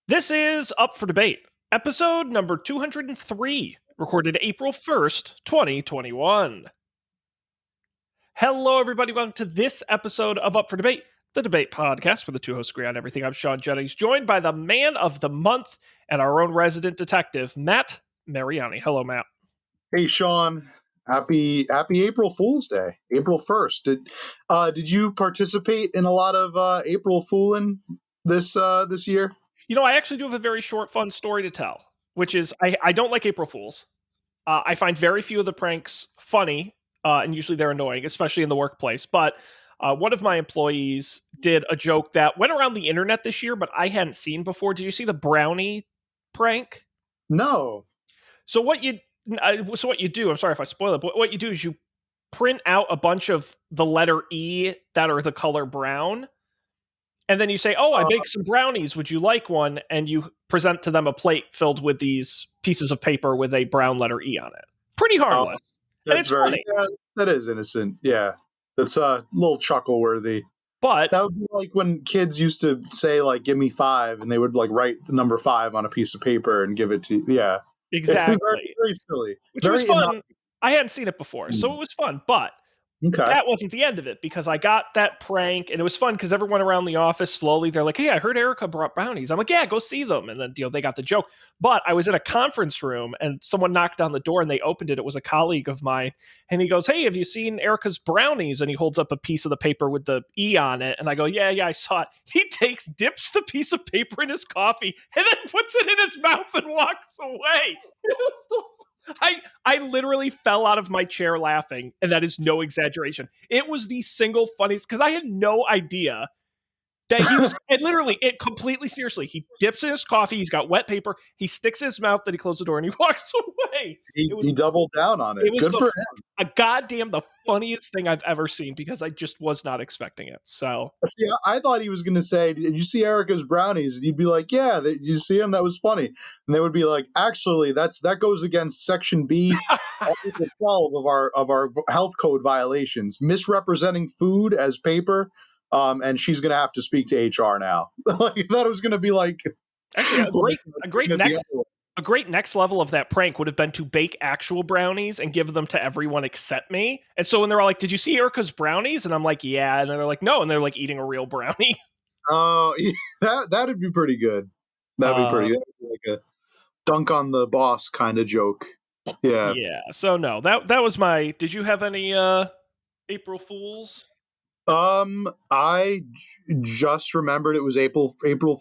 This is Up for Debate, episode number 203, recorded April 1st, 2021. Hello, everybody. Welcome to this episode of Up for Debate, the debate podcast where the two hosts agree on everything. I'm Sean Jennings, joined by the man of the month and our own resident detective, Matt Mariani. Hello, Matt. Hey, Sean. Happy April Fool's Day, April 1st. Did you participate in a lot of April Fooling this year? You know, I actually do have a very short, fun story to tell, which is I don't like April Fools. I find very few of the pranks funny, and usually they're annoying, especially in the workplace. But one of my employees did a joke that went around the internet this year, but I hadn't seen before. Did you see the brownie prank? No. So what you do? I'm sorry if I spoil it, but what you do is you print out a bunch of the letter E that are the color brown. And then you say, "Oh, I baked some brownies. Would you like one?" And you present to them a plate filled with these pieces of paper with a brown letter E on it. Pretty harmless. And it's funny. Yeah, that is innocent. Yeah. That's a little chuckle worthy. But that would be like when kids used to say, like, give me 5, and they would like write the number 5 on a piece of paper and give it to you. Yeah. Exactly. Very, very silly. Which was fun. I hadn't seen it before, so it was fun. But that wasn't the end of it, because I got that prank, and it was fun because everyone around the office slowly, they're like, "Hey, I heard Erica brought brownies." I'm like, "Yeah, go see them." And then they got the joke. But I was in a conference room, and someone knocked on the door, and they opened it. It was a colleague of mine, and he goes, "Hey, have you seen Erica's brownies?" And he holds up a piece of the paper with the E on it, and I go, "Yeah, I saw it." He dips the piece of paper in his coffee, and then puts it in his mouth and walks away. I literally fell out of my chair laughing, and that is no exaggeration. It was the single funniest, because I had no idea that he was, and literally, completely seriously, he dips in his coffee, he's got wet paper, he sticks in his mouth, then he closes the door, and he walks away. He doubled down on it. It was good for him. A goddamn the funniest thing I've ever seen, because I just was not expecting it. So, see, I thought he was going to say, "Did you see Erica's brownies?" And you'd be like, "Yeah, did you see them? That was funny." And they would be like, "Actually, that goes against Section B, Article 12 of our health code violations, misrepresenting food as paper." And she's going to have to speak to HR now. Like, I thought it was going to be like, actually, a great next level of that prank would have been to bake actual brownies and give them to everyone except me. And so when they're all like, "Did you see Erica's brownies?" And I'm like, "Yeah." And then they're like, "No." And they're like eating a real brownie. Oh, that'd be pretty good. That'd be pretty. That'd be like a dunk on the boss kind of joke. Yeah. Yeah. So no, that was my. Did you have any April Fools? I just remembered it was April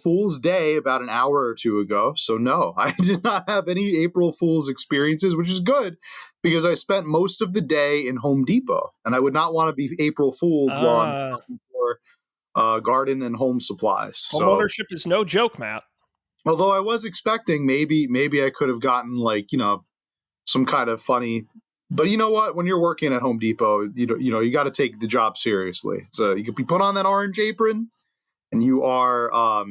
Fool's Day about an hour or two ago. So no, I did not have any April Fool's experiences, which is good, because I spent most of the day in Home Depot, and I would not want to be April Fooled while I'm looking for garden and home supplies. Home ownership is no joke, Matt. Although I was expecting maybe I could have gotten, like, some kind of funny. But you know what? When you're working at Home Depot, you got to take the job seriously. So you could be put on that orange apron, and you are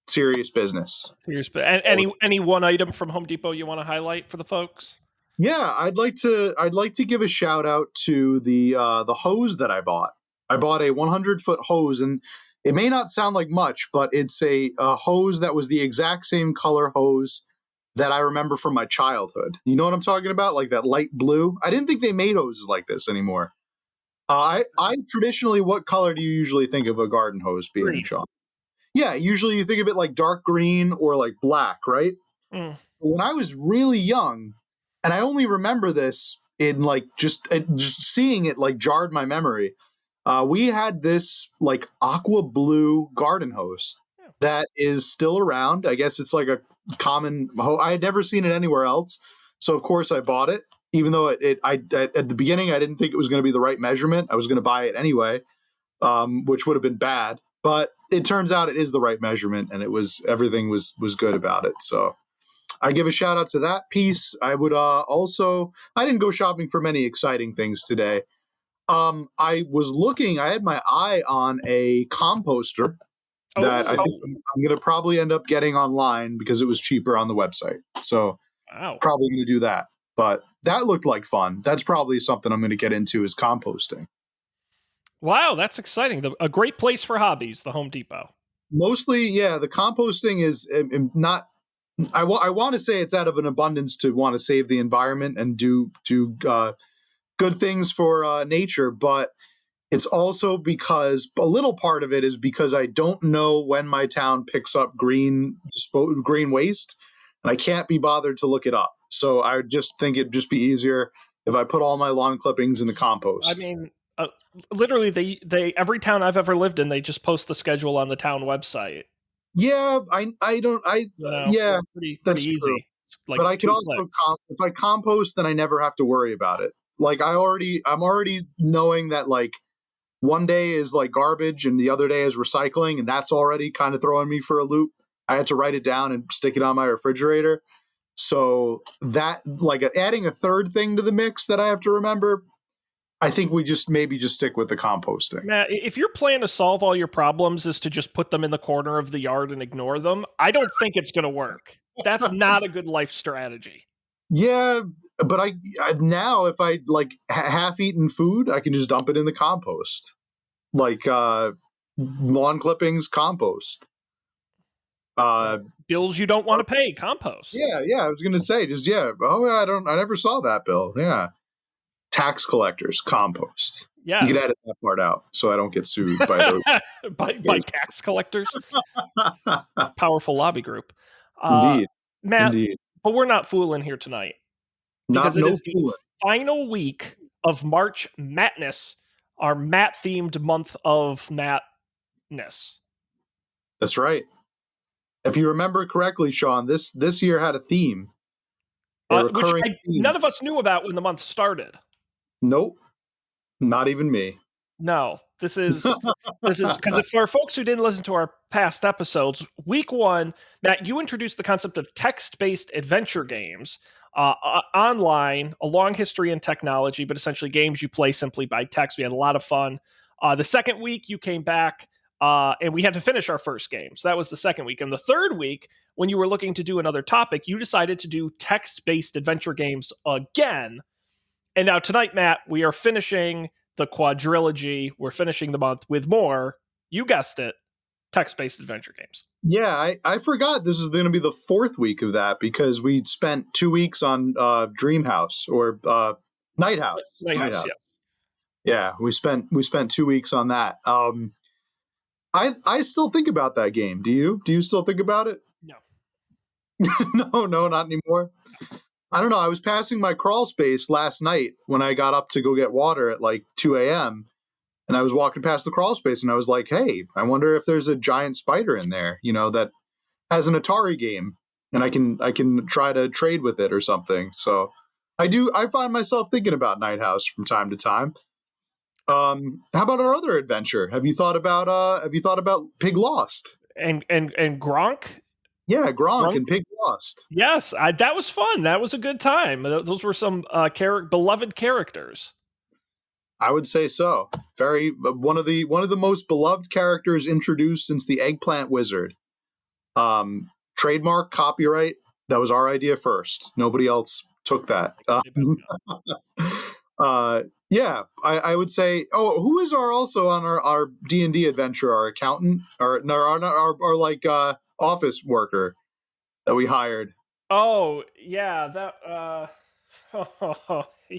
serious business. And any one item from Home Depot you want to highlight for the folks? Yeah, I'd like to give a shout out to the hose that I bought. I bought a 100-foot hose, and it may not sound like much, but it's a hose that was the exact same color hose that I remember from my childhood. You know what I'm talking about? Like that light blue. I didn't think they made hoses like this anymore. I traditionally, what color do you usually think of a garden hose being, Green. Sean? Yeah, usually you think of it like dark green or like black, right? When I was really young, and I only remember this in like just seeing it, like, jarred my memory. We had this like aqua blue garden hose that is still around. I guess it's like a common hose. I had never seen it anywhere else, so of course I bought it, even though at the beginning I didn't think it was going to be the right measurement. I was going to buy it anyway, which would have been bad, but it turns out it is the right measurement, and everything was good about it. So I give a shout out to that piece. I would also, I didn't go shopping for many exciting things today. I had my eye on a composter that I think I'm going to probably end up getting online because it was cheaper on the website. So probably going to do that. But that looked like fun. That's probably something I'm going to get into, is composting. Wow, that's exciting. A great place for hobbies, the Home Depot. Mostly, yeah. The composting is not. I want to say it's out of an abundance to want to save the environment and do good things for nature, but it's also because a little part of it is because I don't know when my town picks up green waste, and I can't be bothered to look it up. So I just think it'd just be easier if I put all my lawn clippings in the compost. I mean, literally, they every town I've ever lived in, they just post the schedule on the town website. Yeah, yeah, pretty that's easy. true. It's like But I could 2 also clicks. if I compost, then I never have to worry about it. Like I'm already knowing that like one day is like garbage and the other day is recycling, and that's already kind of throwing me for a loop. I had to write it down and stick it on my refrigerator. So that like adding a third thing to the mix that I have to remember, I think we just maybe just stick with the composting. Matt, if your plan to solve all your problems is to just put them in the corner of the yard and ignore them, I don't think it's going to work. That's not a good life strategy. Yeah, but I now if I like half-eaten food, I can just dump it in the compost, like lawn clippings, compost. Bills you don't want to pay, compost. Yeah. I was gonna say just yeah. Oh, I never saw that bill. Yeah, tax collectors, compost. Yes. You can edit that part out so I don't get sued by those by tax collectors. Powerful lobby group. Indeed, Matt, indeed. but we're not fooling here tonight because it is the final week of March Matt-ness, our Matt-themed month of Matt-ness. That's right. If you remember correctly, Sean, this year had a theme. Which none of us knew about when the month started. Nope. Not even me. No, this is because for folks who didn't listen to our past episodes, week 1, Matt, you introduced the concept of text-based adventure games online, a long history in technology, but essentially games you play simply by text. We had a lot of fun. The second week, you came back, and we had to finish our first game. So that was the second week. And the third week, when you were looking to do another topic, you decided to do text-based adventure games again. And now tonight, Matt, we are finishing the quadrilogy. We're finishing the month with more, you guessed it, text-based adventure games. Yeah, I forgot this is going to be the 4th week of that because we spent 2 weeks on Dream House or Night House. Night House. Yeah, we spent 2 weeks on that. I still think about that game. Do you? Do you still think about it? No. No, not anymore. I don't know. I was passing my crawl space last night when I got up to go get water at like 2 a.m. And I was walking past the crawl space and I was like, hey, I wonder if there's a giant spider in there, that has an Atari game and I can try to trade with it or something. So I find myself thinking about Night House from time to time. How about our other adventure? Have you thought about Pig Lost? And Gronk? Yeah, Gronk and Pig Lost. Yes, that was fun. That was a good time. Those were some beloved characters. I would say so. Very one of the most beloved characters introduced since the Eggplant Wizard. Trademark, copyright. That was our idea first. Nobody else took that. Yeah, I would say. Oh, who is also on our D&D adventure? Our accountant, our like office worker that we hired. Oh yeah, that.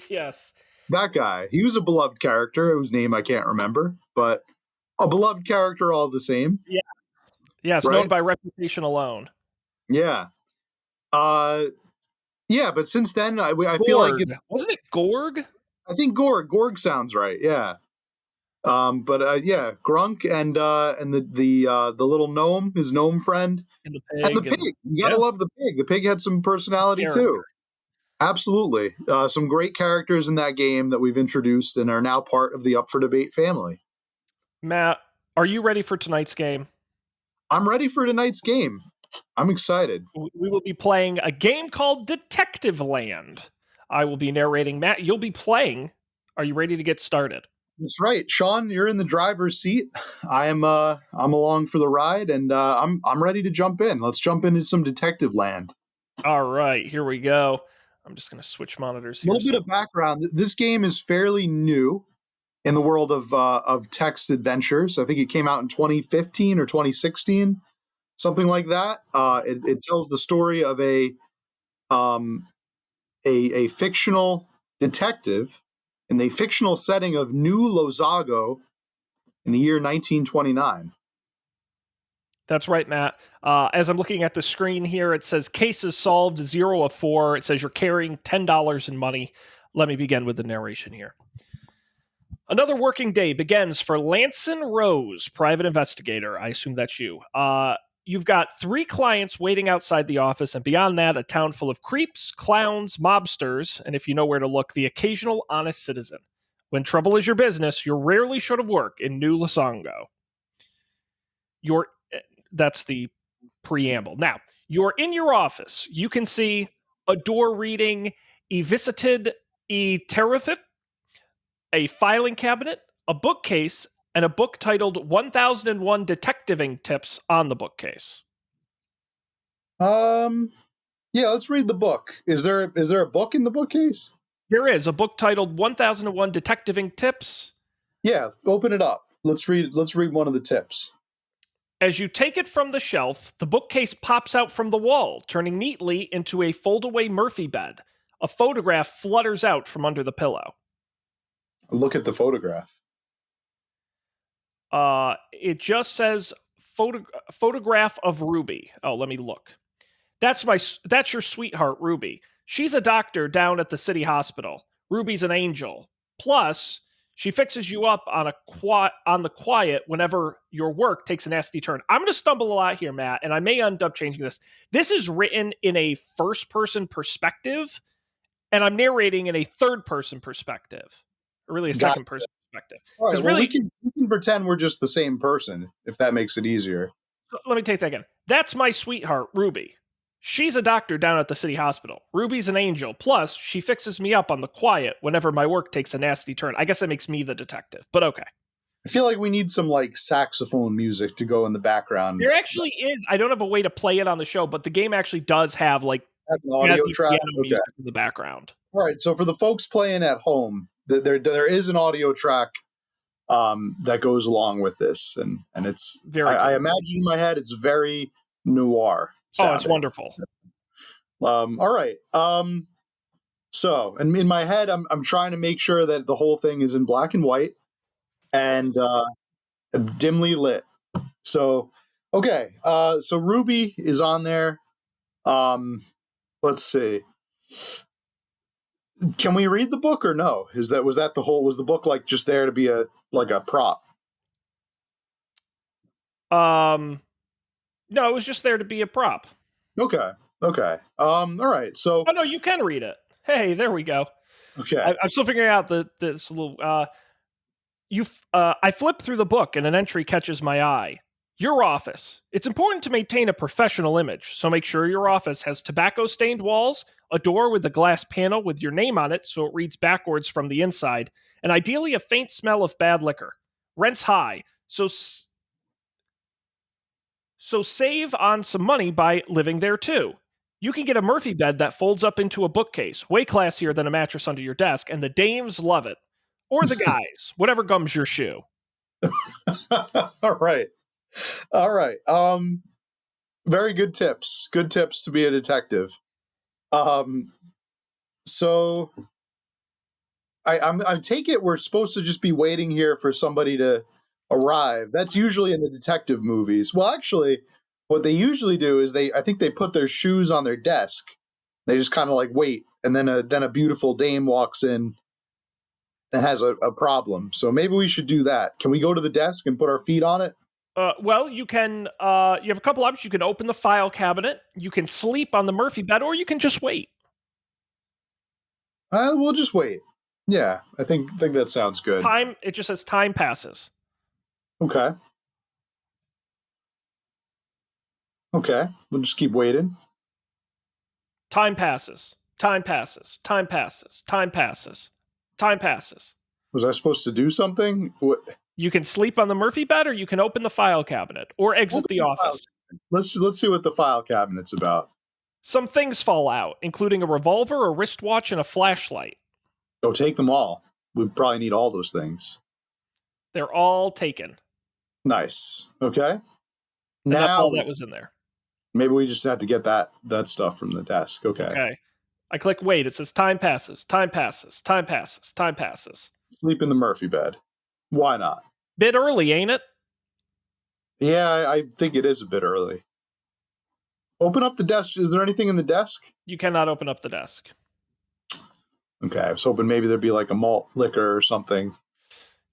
Yes. That guy. He was a beloved character whose name I can't remember, but a beloved character all the same. Yeah. Yes, right? Known by reputation alone. Yeah. Yeah, but since then I feel like wasn't it Gorg? I think Gorg sounds right. Yeah. But yeah, Grunk and the little gnome, his gnome friend, and the pig. You gotta love the pig. The pig had some personality too. Absolutely. Some great characters in that game that we've introduced and are now part of the Up for Debate family. Matt, are you ready for tonight's game? I'm ready for tonight's game. I'm excited. We will be playing a game called Detectiveland. I will be narrating. Matt, you'll be playing. Are you ready to get started? That's right. Sean, you're in the driver's seat. I'm along for the ride, and I'm ready to jump in. Let's jump into some Detectiveland. All right, here we go. I'm just going to switch monitors here. A little bit of background. This game is fairly new. in the world of text adventures. I think it came out in 2015 or 2016, something like that. It tells the story of um, a fictional detective in the fictional setting of New Lozago in the year 1929. That's right, Matt. As I'm looking at the screen here, it says cases solved 0 of 4. It says you're carrying $10 in money. Let me begin with the narration here. Another working day begins for Lanson Rose, private investigator. I assume that's you. You've got 3 clients waiting outside the office, and beyond that, a town full of creeps, clowns, mobsters, and if you know where to look, the occasional honest citizen. When trouble is your business, you're rarely short of work in New Losango. That's the preamble. Now, you're in your office. You can see a door reading "E visited e terrific," a filing cabinet, a bookcase, and a book titled 1001 Detectiving Tips on the bookcase. Yeah, let's read the book. Is there a book in the bookcase? There is a book titled 1001 Detectiving Tips. Yeah, open it up. Let's read one of the tips. As you take it from the shelf, the bookcase pops out from the wall, turning neatly into a foldaway Murphy bed. A photograph flutters out from under the pillow. Look at the photograph. It just says photograph of Ruby. Oh, let me look. That's your sweetheart, Ruby. She's a doctor down at the city hospital. Ruby's an angel. Plus, she fixes you up on the quiet whenever your work takes a nasty turn. I'm going to stumble a lot here, Matt, and I may end up changing this. This is written in a first-person perspective, and I'm narrating in a third-person perspective, or really a second-person perspective. All right, well, we can pretend we're just the same person, if that makes it easier. Let me take that again. That's my sweetheart, Ruby. She's a doctor down at the city hospital. Ruby's an angel. Plus, she fixes me up on the quiet whenever my work takes a nasty turn. I guess that makes me the detective, but okay. I feel like we need some like saxophone music to go in the background. There actually is. I don't have a way to play it on the show, but the game actually does have like an audio track music in the background. All right, so for the folks playing at home, there is an audio track that goes along with this, and it's very. I imagine in my head it's very noir sounding. Oh, it's wonderful. All right. So, and in my head, I'm trying to make sure that the whole thing is in black and white and dimly lit. So, okay. So Ruby is on there. Let's see. Can we read the book or no? Was the book like just there to be a prop? No, it was just there to be a prop. Okay. All right. So. Oh no, you can read it. Hey, there we go. Okay. I'm still figuring out this little. I flip through the book and an entry catches my eye. Your office. It's important to maintain a professional image, so make sure your office has tobacco-stained walls, a door with a glass panel with your name on it so it reads backwards from the inside, and ideally a faint smell of bad liquor. Rent's high, so save on some money by living there too. You can get a Murphy bed that folds up into a bookcase, way classier than a mattress under your desk, and the dames love it. Or the guys, whatever gums your shoe. All right. Very good tips. Good tips to be a detective. So I take it we're supposed to just be waiting here for somebody to arrive. That's usually in the detective movies. Well, actually, what they usually do is I think they put their shoes on their desk. They just kind of like wait, and then a beautiful dame walks in and has a problem. So maybe we should do that. Can we go to the desk and put our feet on it? Well, you can. You have a couple options. You can open the file cabinet. You can sleep on the Murphy bed, or you can just wait. We'll just wait. Yeah, I think that sounds good. It just says time passes. Okay. We'll just keep waiting. Time passes. Time passes. Time passes. Time passes. Time passes. Was I supposed to do something? What? You can sleep on the Murphy bed, or you can open the file cabinet, or exit the office. Let's see what the file cabinet's about. Some things fall out, including a revolver, a wristwatch, and a flashlight. Go take them all. We probably need all those things. They're all taken. Nice. Okay. And that's Now all that was in there. maybe we just have to get that stuff from the desk. Okay. Okay. I click wait. It says time passes, time passes, time passes, time passes. Sleep in the Murphy bed. Why not? Bit early, ain't it? Yeah, I think it is a bit early. Open up the desk. Is there anything in the desk? You cannot open up the desk. Okay, I was hoping maybe there'd be like a malt liquor or something.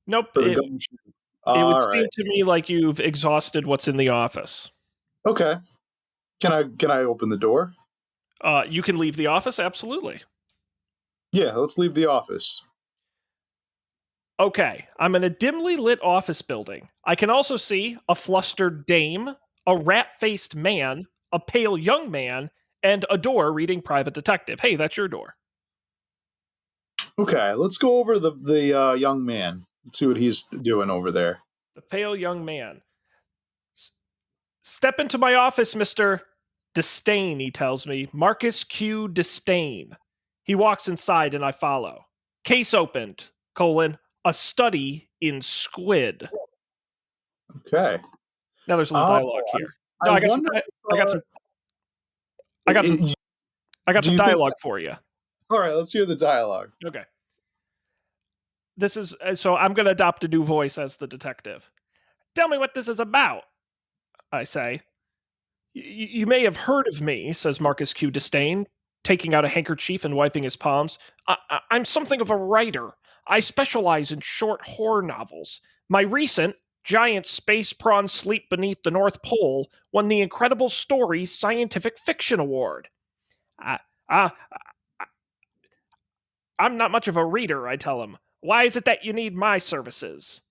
Nope. It would all seem right. to me like you've exhausted what's in the office. Okay. Can I open the door? You can leave the office, absolutely. Yeah, let's leave the office. Okay, I'm in a dimly lit office building. I can also see a flustered dame, a rat-faced man, a pale young man, and a door reading Private Detective. Hey, that's your door. Okay, let's go over the young man. Let's see what he's doing over there. The pale young man. Step into my office, Mr. Disdain, he tells me. Marcus Q. Disdain. He walks inside and I follow. Case opened, a study in squid. Okay. Now there's a little dialogue here. No, I I got some. wonder. I got some dialogue for you. All right, let's hear the dialogue. Okay. This is so. I'm going to adopt a new voice as the detective. Tell me what this is about. I say. You may have heard of me, says Marcus Q. Disdain, taking out a handkerchief and wiping his palms. I'm something of a writer. I specialize in short horror novels. My recent Giant Space Prawns Sleep Beneath the North Pole won the Incredible Stories Scientific Fiction Award. I, I, I'm not much of a reader, I tell him. Why is it that you need my services?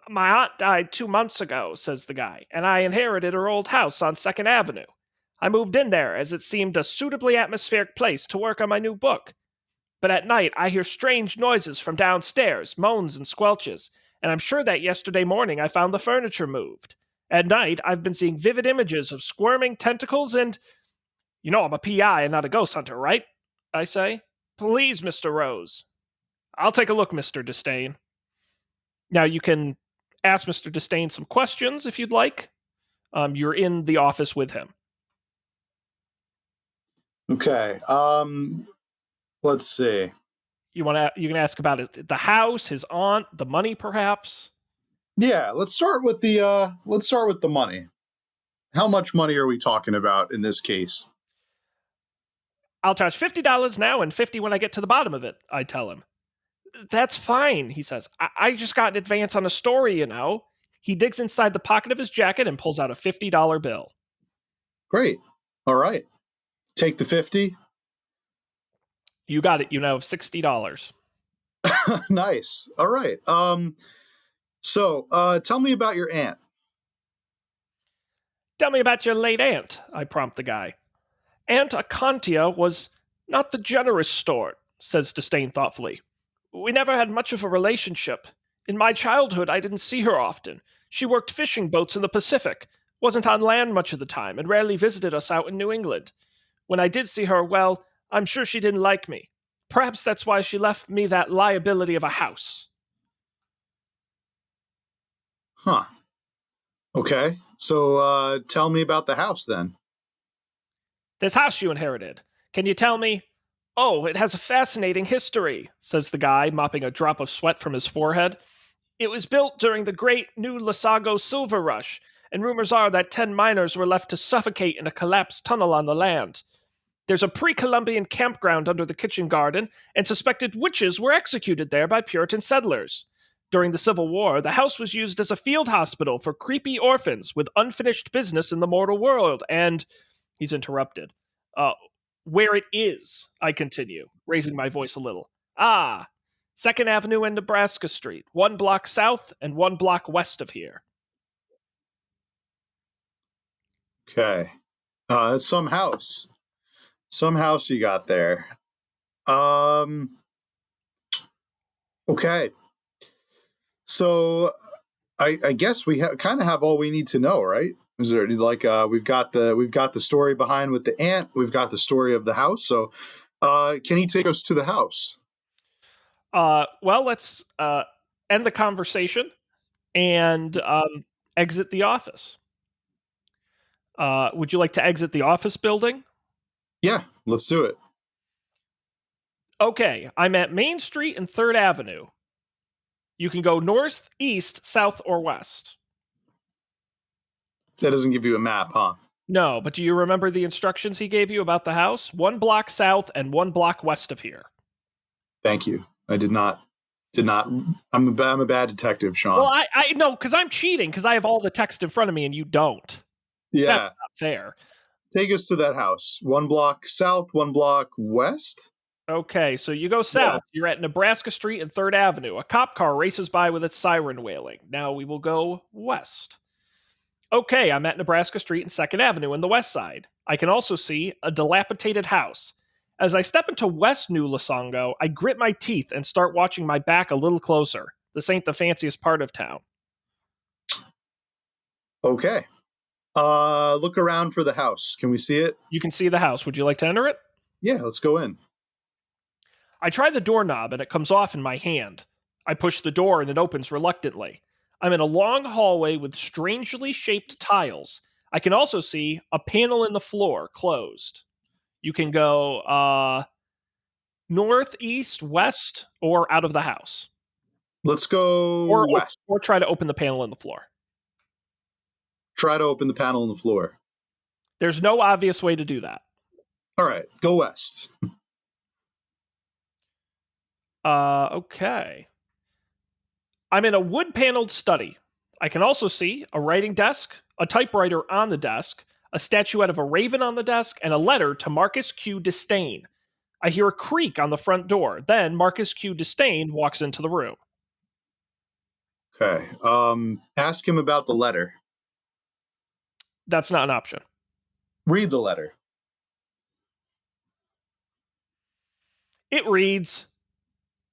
My aunt died 2 months ago, says the guy, and I inherited her old house on 2nd Avenue. I moved in there as it seemed a suitably atmospheric place to work on my new book. But at night, I hear strange noises from downstairs, moans and squelches, and I'm sure that yesterday morning I found the furniture moved. At night, I've been seeing vivid images of squirming tentacles and. You know I'm a PI and not a ghost hunter, right? I say. Please, Mr. Rose. I'll take a look, Mr. Disdain. Now, you can ask Mr. Disdain some questions if you'd like. You're in the office with him. Okay. Let's see. You can ask about it, the house, his aunt, the money, perhaps. Yeah, let's start with the money. How much money are we talking about in this case? I'll charge $50 now and $50 when I get to the bottom of it, I tell him. That's fine, he says. I just got an advance on a story, you know. He digs inside the pocket of his jacket and pulls out a $50 bill. Great. All right. Take the 50. You got it. You now have $60. Nice. All right. So tell me about your aunt. Tell me about your late aunt, I prompt the guy. Aunt Acontia was not the generous sort, says Disdain thoughtfully. We never had much of a relationship. In my childhood, I didn't see her often. She worked fishing boats in the Pacific, wasn't on land much of the time, and rarely visited us out in New England. When I did see her, well, I'm sure she didn't like me. Perhaps that's why she left me that liability of a house. Huh. Okay. So tell me about the house then. This house you inherited. Can you tell me? Oh, it has a fascinating history, says the guy, mopping a drop of sweat from his forehead. It was built during the great New Lasago silver rush, and rumors are that 10 miners were left to suffocate in a collapsed tunnel on the land. There's a pre-Columbian campground under the kitchen garden, and suspected witches were executed there by Puritan settlers. During the Civil War, the house was used as a field hospital for creepy orphans with unfinished business in the mortal world, and. He's interrupted. Where it is, I continue, raising my voice a little. 2nd Avenue and Nebraska Street, 1 block south and 1 block west of here. Okay. That's some house. Some house you got there. Okay. So I guess we kind of have all we need to know, right? Is there like we've got the story behind with the aunt, we've got the story of the house. So can he take us to the house? Well, let's end the conversation and exit the office. Would you like to exit the office building? Yeah, let's do it. Okay, I'm at Main Street and 3rd Avenue. You can go north, east, south, or west. That doesn't give you a map, huh? No, but do you remember the instructions he gave you about the house? 1 block south and 1 block west of here. Thank you. I did not. I'm a bad detective, Sean. Well, I know because I'm cheating because I have all the text in front of me and you don't. Yeah. That's not fair. Take us to that house. 1 block south, 1 block west. Okay, so you go south. Yeah. You're at Nebraska Street and 3rd Avenue. A cop car races by with its siren wailing. Now we will go west. Okay, I'm at Nebraska Street and 2nd Avenue in the west side. I can also see a dilapidated house. As I step into West New Lasongo, I grit my teeth and start watching my back a little closer. This ain't the fanciest part of town. Okay. Look around for the house. Can we see it? You can see the house. Would you like to enter it? Yeah, let's go in. I try the doorknob and it comes off in my hand. I push the door and it opens reluctantly. I'm in a long hallway with strangely shaped tiles. I can also see a panel in the floor closed. You can go north, east, west, or out of the house. Let's go west. Or try to open the panel in the floor. Try to open the panel in the floor. There's no obvious way to do that. All right, go west. Okay. I'm in a wood-paneled study. I can also see a writing desk, a typewriter on the desk, a statuette of a raven on the desk, and a letter to Marcus Q. Disdain. I hear a creak on the front door. Then Marcus Q. Disdain walks into the room. Okay. Ask him about the letter. That's not an option. Read the letter. It reads,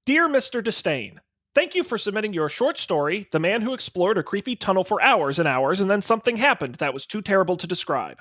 Dear Mr. Disdain, thank you for submitting your short story, The Man Who Explored a Creepy Tunnel for Hours and Hours and Then Something Happened That Was Too Terrible to Describe.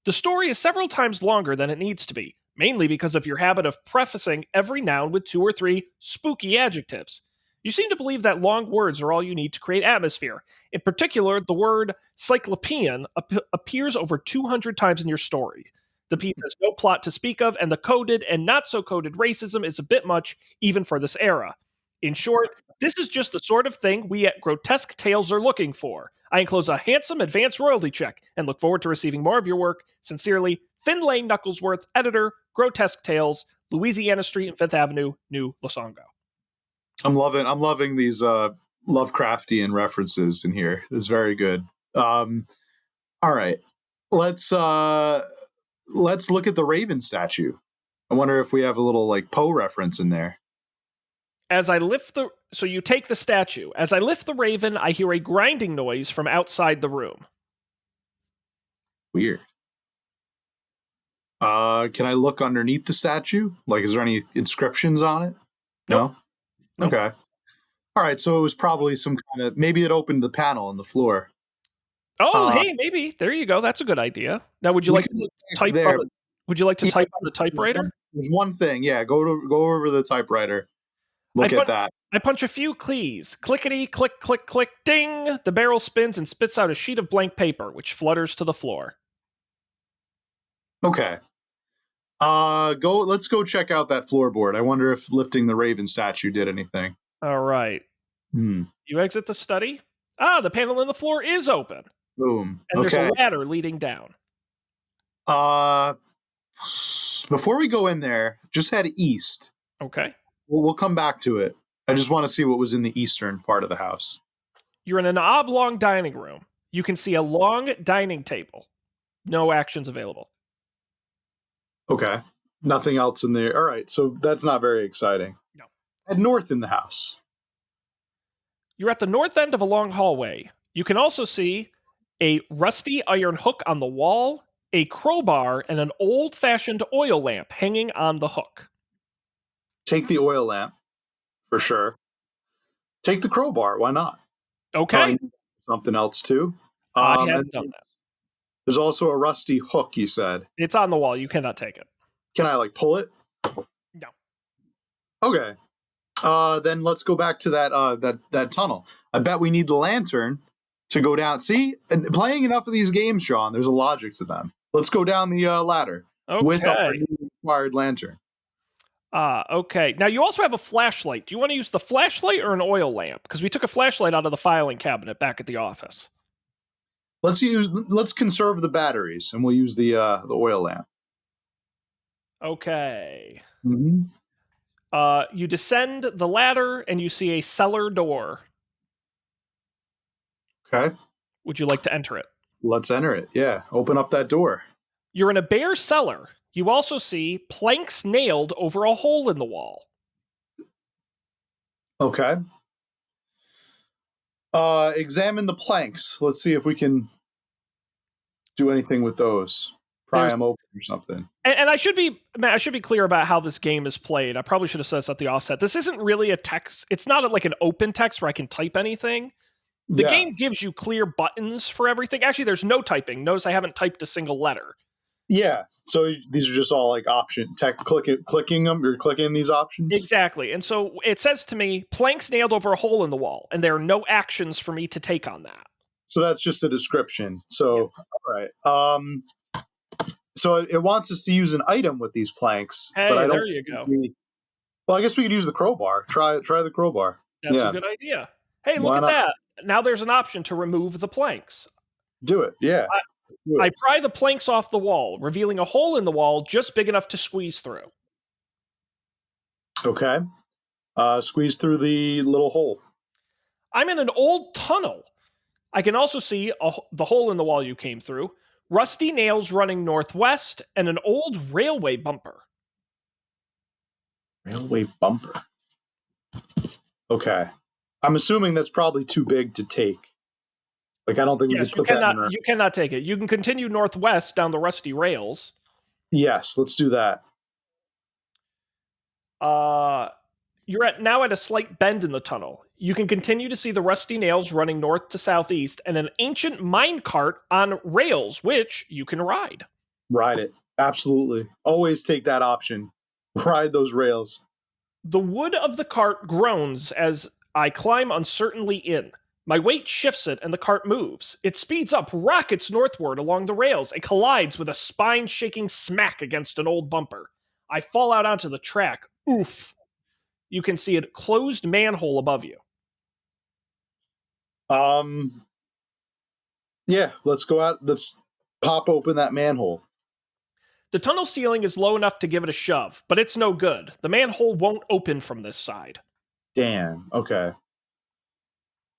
The story is several times longer than it needs to be, mainly because of your habit of prefacing every noun with 2 or 3 spooky adjectives. You seem to believe that long words are all you need to create atmosphere. In particular, the word cyclopean appears over 200 times in your story. The piece has no plot to speak of, and the coded and not so coded racism is a bit much, even for this era. In short, this is just the sort of thing we at Grotesque Tales are looking for. I enclose a handsome advance royalty check and look forward to receiving more of your work. Sincerely, Finlay Knucklesworth, editor, Grotesque Tales, Louisiana Street and 5th Avenue, New Lasongo. I'm loving these Lovecraftian references in here. It's very good. All right. Let's look at the Raven statue. I wonder if we have a little like Poe reference in there. So you take the statue. As I lift the raven, I hear a grinding noise from outside the room. Weird. Can I look underneath the statue? Like, is there any inscriptions on it? Nope. No? Okay. All right, so it was probably some kind of, maybe it opened the panel on the floor. Oh, hey, maybe. There you go. That's a good idea. Now, would you like to type there? Would you like to type on the typewriter? There's one thing. Yeah, go over the typewriter. Look at that. I punch a few keys. Clickety, click, click, click, ding. The barrel spins and spits out a sheet of blank paper, which flutters to the floor. Okay. Let's go check out that floorboard. I wonder if lifting the Raven statue did anything. All right. You exit the study. The panel in the floor is open. Boom. And there's a ladder leading down. Before we go in there, just head east. Okay. We'll come back to it. I just want to see what was in the eastern part of the house. You're in an oblong dining room. You can see a long dining table. No actions available. Okay. Nothing else in there. All right. So that's not very exciting. No. Head north in the house. You're at the north end of a long hallway. You can also see a rusty iron hook on the wall, a crowbar, and an old-fashioned oil lamp hanging on the hook. Take the oil lamp, for sure. Take the crowbar. Why not? Okay. Something else, too. I haven't done that. There's also a rusty hook, you said. It's on the wall. You cannot take it. Can I, pull it? No. Okay. Then let's go back to that tunnel. I bet we need the lantern to go down. See, and playing enough of these games, Sean, there's a logic to them. Let's go down the ladder with our Okay. required lantern. Okay. Now you also have a flashlight. Do you want to use the flashlight or an oil lamp? Because we took a flashlight out of the filing cabinet back at the office. Let's conserve the batteries, and we'll use the oil lamp. Okay. Mm-hmm. You descend the ladder and you see a cellar door. Okay. Would you like to enter it? Let's enter it. Yeah. Open up that door. You're in a bare cellar. You also see planks nailed over a hole in the wall. Okay. Examine the planks. Let's see if we can do anything with those. Pry them open or something. And I should be clear about how this game is played. I probably should have said this at the offset. This isn't really a text. It's not like an open text where I can type anything. The game gives you clear buttons for everything. Actually, there's no typing. Notice I haven't typed a single letter. Yeah. So these are just all like option clicking them. You're clicking these options. Exactly. And so it says to me, planks nailed over a hole in the wall, and there are no actions for me to take on that. So that's just a description. So all right. So it wants us to use an item with these planks. Hey, but I don't there you go. Well, I guess we could use the crowbar. Try the crowbar. That's a good idea. Hey, look at that. Now there's an option to remove the planks. Do it. Yeah. I pry the planks off the wall, revealing a hole in the wall just big enough to squeeze through. Okay. Squeeze through the little hole. I'm in an old tunnel. I can also see the hole in the wall you came through, rusty nails running northwest, and an old railway bumper. Railway bumper. Okay. I'm assuming that's probably too big to take. Like, I don't think we can put that in our... You cannot take it. You can continue northwest down the rusty rails. Yes, let's do that. You're now at a slight bend in the tunnel. You can continue to see the rusty nails running north to southeast and an ancient mine cart on rails, which you can ride. Ride it. Absolutely. Always take that option. Ride those rails. The wood of the cart groans as I climb uncertainly in. My weight shifts it and the cart moves. It speeds up, rockets northward along the rails, and collides with a spine-shaking smack against an old bumper. I fall out onto the track. Oof. You can see a closed manhole above you. Yeah, let's go out. Let's pop open that manhole. The tunnel ceiling is low enough to give it a shove, but it's no good. The manhole won't open from this side. Damn. Okay.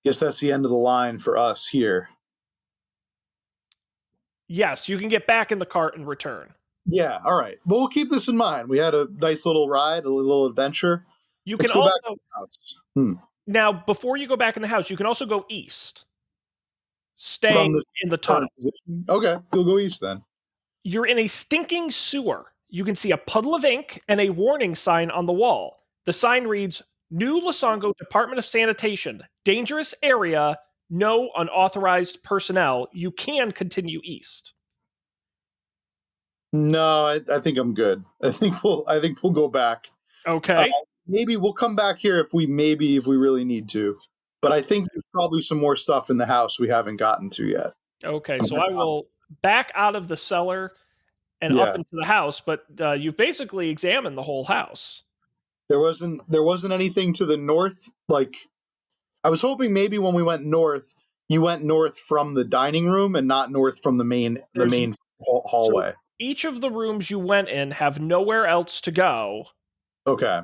Guess that's the end of the line for us here. Yes, you can get back in the cart and return. Yeah, all right. But we'll keep this in mind. We had a nice little ride, a little adventure. Let's go back to the house. Now, before you go back in the house, you can also go east. Staying in the tunnel. Okay, we'll go east then. You're in a stinking sewer. You can see a puddle of ink and a warning sign on the wall. The sign reads, New Lasongo Department of Sanitation, dangerous area, no unauthorized personnel. You can continue east. No, I think I'm good. I think we'll go back. Okay. Maybe we'll come back here if we really need to. But I think there's probably some more stuff in the house we haven't gotten to yet. Okay, so I will back out of the cellar and up into the house, but you've basically examined the whole house. There wasn't anything to the north. Like, I was hoping maybe when we went north, you went north from the dining room and not north from the main hallway. So each of the rooms you went in have nowhere else to go. Okay.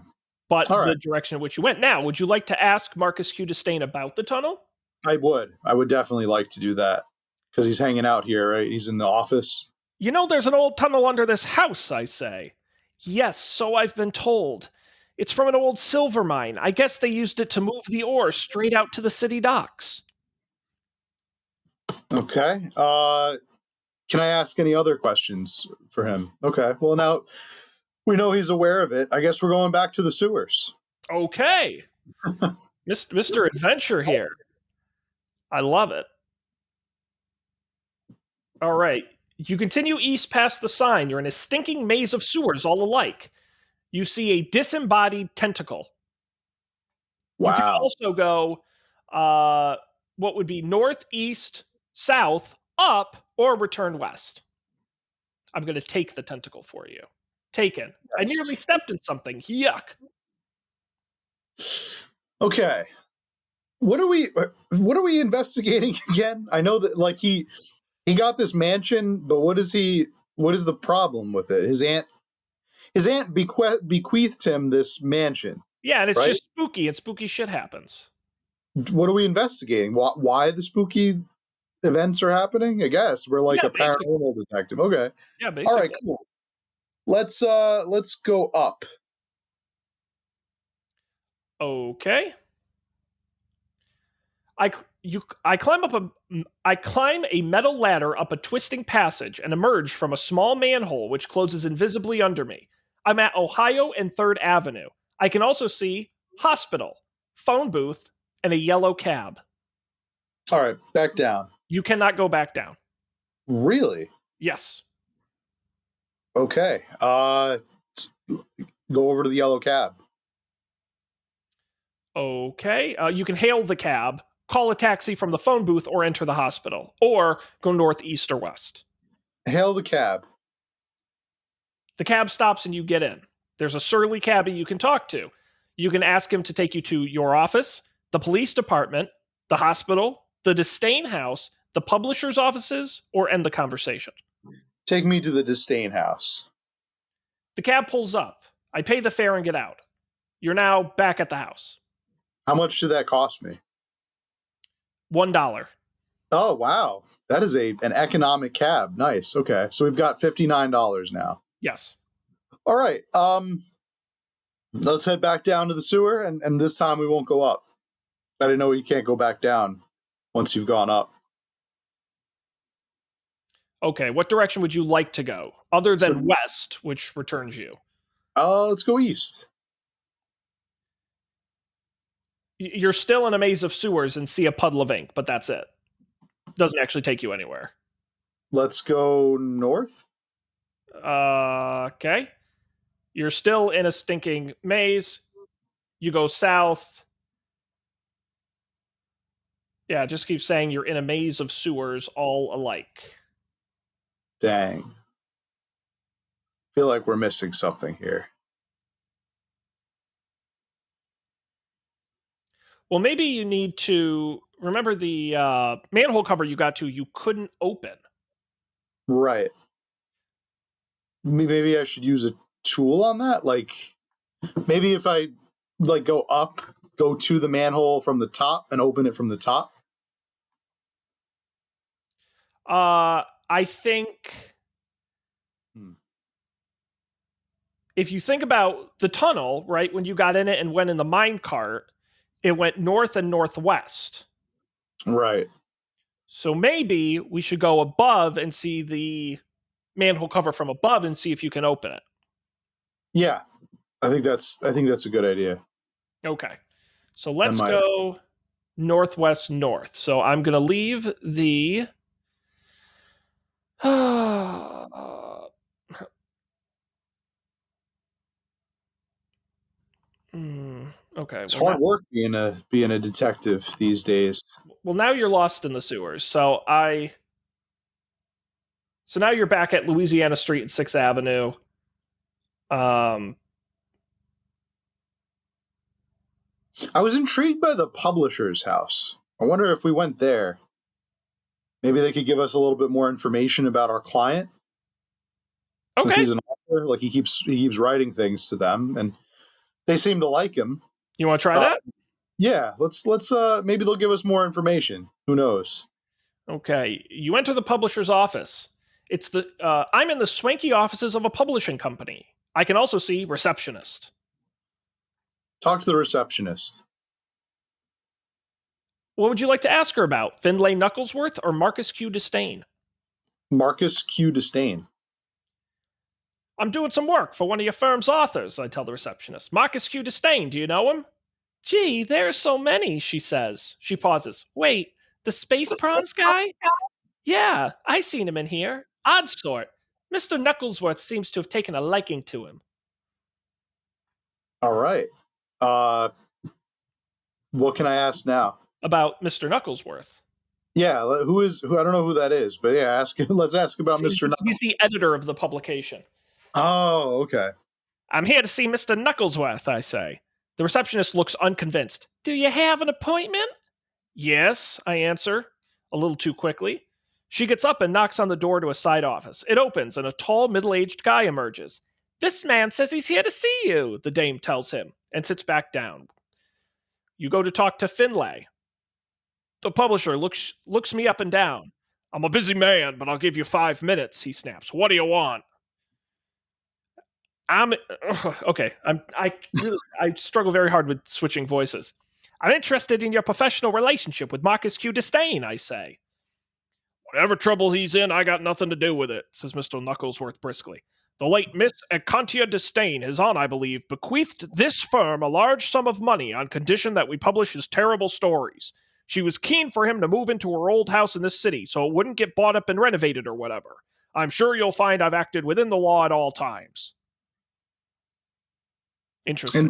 But the direction in which you went. Now, would you like to ask Marcus Q. Disdain about the tunnel? I would definitely like to do that. Because he's hanging out here, right? He's in the office. You know there's an old tunnel under this house, I say. Yes, so I've been told. It's from an old silver mine. I guess they used it to move the ore straight out to the city docks. Okay. Can I ask any other questions for him? Okay. Well, now we know he's aware of it. I guess we're going back to the sewers. Okay. Mr. Adventure here. I love it. All right. You continue east past the sign. You're in a stinking maze of sewers all alike. You see a disembodied tentacle. You can Wow. also go what would be north, east, south, up, or return west. I'm going to take the tentacle for you. Taken. I nearly Yes. stepped in something. Yuck. Okay. What are we investigating again? I know that like he got this mansion, but what is the problem with it? His aunt bequeathed him this mansion, Yeah, and it's right? just spooky, and spooky shit happens. What are we investigating? Why the spooky events are happening? I guess we're like Yeah, a basically. paranormal detective. Okay. Yeah, All right, basically. cool. Let's go up. Okay. I climb a metal ladder up a twisting passage and emerge from a small manhole which closes invisibly under me. I'm at Ohio and 3rd Avenue. I can also see hospital, phone booth, and a yellow cab. All right, back down. You cannot go back down. Really? Yes. Okay. Go over to the yellow cab. Okay. You can hail the cab, call a taxi from the phone booth, or enter the hospital, or go north, east, or west. Hail the cab. The cab stops and you get in. There's a surly cabbie you can talk to. You can ask him to take you to your office, the police department, the hospital, the Disdain house, the publisher's offices, or end the conversation. Take me to the Disdain house. The cab pulls up. I pay the fare and get out. You're now back at the house. How much did that cost me? $1. Oh wow, that is an economic cab. Nice. Okay, so we've got $59 now. Yes. All right. Let's head back down to the sewer, and this time we won't go up. I didn't know you can't go back down once you've gone up. Okay, what direction would you like to go, other than west, which returns you? Let's go east. You're still in a maze of sewers and see a puddle of ink, but that's it. Doesn't actually take you anywhere. Let's go north. Okay. You're still in a stinking maze. You go south. Yeah, just keep saying you're in a maze of sewers all alike. Dang. Feel like we're missing something here. Well, maybe you need to remember the manhole cover you got to, you couldn't open. Right. Maybe I should use a tool on that. Like, maybe if I like go to the manhole from the top and open it from the top. I think if you think about the tunnel, right, when you got in it and went in the mine cart, it went north and northwest. Right. So maybe we should go above and see the manhole cover from above and see if you can open it. Yeah. I think that's a good idea. Okay. So let's go northwest north. So I'm going to leave the okay. It's hard work being a detective these days. Well, now you're lost in the sewers. So now you're back at Louisiana Street and 6th Avenue. I was intrigued by the publisher's house. I wonder if we went there, maybe they could give us a little bit more information about our client. Since he's an author, like he keeps writing things to them, and they seem to like him. You want to try that? Yeah, let's maybe they'll give us more information. Who knows? Okay, you enter the publisher's office. It's I'm in the swanky offices of a publishing company. I can also see receptionist. Talk to the receptionist. What would you like to ask her about? Finlay Knucklesworth or Marcus Q. Disdain? Marcus Q. Disdain. I'm doing some work for one of your firm's authors, I tell the receptionist. Marcus Q. Disdain, do you know him? Gee, there's so many, she says. She pauses. Wait, the space prawns guy? Yeah, I seen him in here. Odd sort. Mr. Knucklesworth seems to have taken a liking to him. All right. What can I ask now? About Mr. Knucklesworth. Yeah, who? I don't know who that is, but yeah, let's ask about Mr. He's Knuckles. the editor of the publication. Oh, okay. I'm here to see Mr. Knucklesworth, I say. The receptionist looks unconvinced. Do you have an appointment? Yes, I answer, a little too quickly. She gets up and knocks on the door to a side office. It opens, and a tall, middle-aged guy emerges. This man says he's here to see you, the dame tells him, and sits back down. You go to talk to Finlay. The publisher looks me up and down. I'm a busy man, but I'll give you 5 minutes, he snaps. What do you want? I'm okay. I struggle very hard with switching voices. I'm interested in your professional relationship with Marcus Q. Disdain, I say. Whatever trouble he's in, I got nothing to do with it, says Mr. Knucklesworth briskly. The late Miss Acontia Disdain, his aunt, I believe, bequeathed this firm a large sum of money on condition that we publish his terrible stories. She was keen for him to move into her old house in this city so it wouldn't get bought up and renovated or whatever. I'm sure you'll find I've acted within the law at all times. Interesting.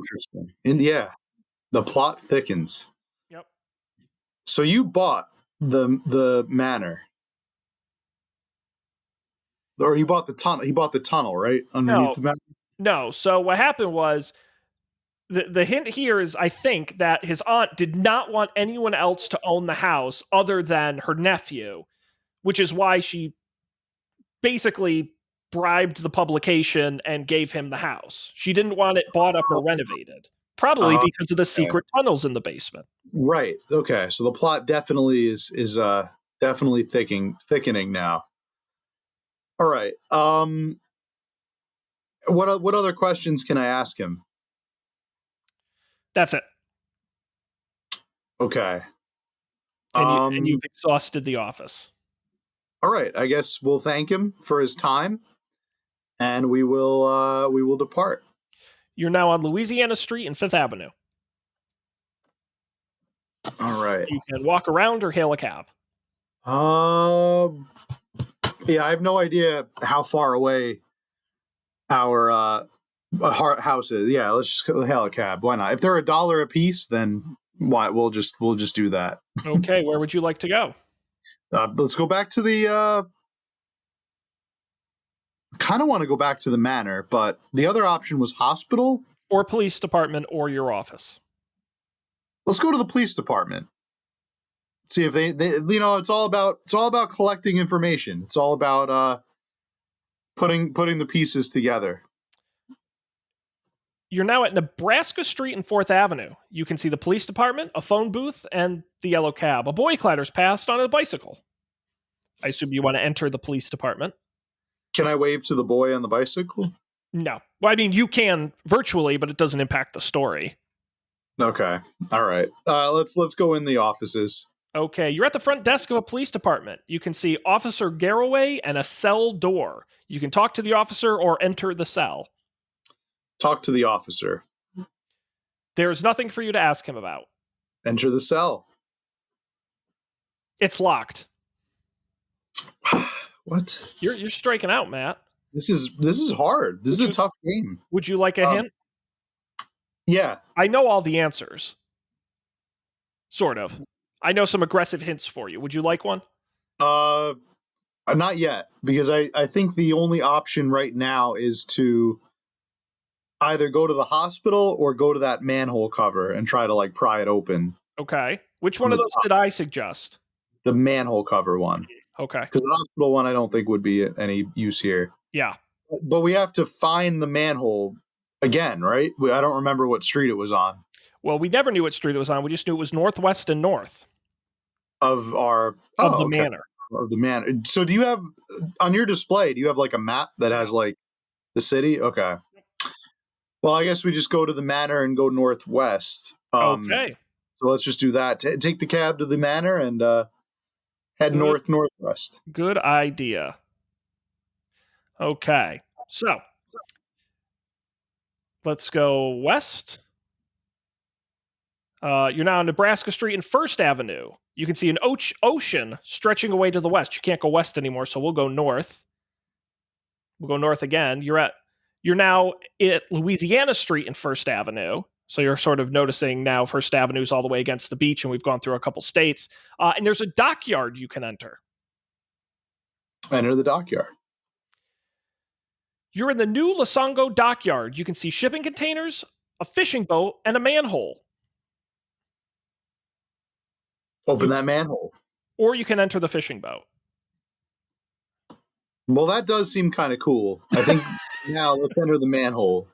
And yeah, the plot thickens. Yep. So you bought the manor, or you bought the tunnel. He bought the tunnel, right, underneath the manor. No. So what happened was the hint here is, I think, that his aunt did not want anyone else to own the house other than her nephew, which is why she basically bribed the publication and gave him the house. She didn't want it bought up or renovated, probably because of the secret tunnels in the basement. Right. Okay. So the plot definitely is definitely thickening now. All right. What other questions can I ask him? That's it. Okay. And you've exhausted the office. All right. I guess we'll thank him for his time, and we will depart. You're now on Louisiana Street and Fifth Avenue. All right. You can walk around or hail a cab. Yeah, I have no idea how far away our house is. Yeah, let's just hail a cab. Why not? If they're $1 a piece, then why? We'll just do that. Okay, where would you like to go? Let's go back to the. Kind of want to go back to the manor, but the other option was hospital or police department or your office. Let's go to the police department. See if they it's all about collecting information. It's all about putting the pieces together. You're now at Nebraska Street and 4th Avenue. You can see the police department, a phone booth, and the yellow cab. A boy clatters past on a bicycle. I assume you want to enter the police department. Can I wave to the boy on the bicycle? No. Well, I mean, you can virtually, but it doesn't impact the story. Okay. All right. Let's go in the offices. Okay. You're at the front desk of a police department. You can see Officer Garraway and a cell door. You can talk to the officer or enter the cell. Talk to the officer. There's nothing for you to ask him about. Enter the cell. It's locked. What? You're striking out, Matt. This is hard. This is a tough game. Would you like a hint? Yeah. I know all the answers. Sort of. I know some aggressive hints for you. Would you like one? Not yet, because I think the only option right now is to either go to the hospital or go to that manhole cover and try to pry it open. Okay. Which one of those did I suggest? The manhole cover one. Okay. Because the hospital one I don't think would be any use here. Yeah. But we have to find the manhole again, right? I don't remember what street it was on. Well, we never knew what street it was on. We just knew it was northwest and north. Of the manor. Of the manor. So do you have, on your display, do you have a map that has the city? Okay. Well, I guess we just go to the manor and go northwest. Okay. So let's just do that. Take the cab to the manor and head northwest. Good idea. Okay. So let's go west. You're now on Nebraska Street and 1st Avenue. You can see an ocean stretching away to the west. You can't go west anymore, so we'll go north. We'll go north again. You're now at Louisiana Street and 1st Avenue. So you're sort of noticing now First Avenue's all the way against the beach, and we've gone through a couple states. And there's a dockyard you can enter. Enter the dockyard. You're in the new Lasongo dockyard. You can see shipping containers, a fishing boat, and a manhole. Open that manhole. Or you can enter the fishing boat. Well, that does seem kind of cool. I think now let's enter the manhole.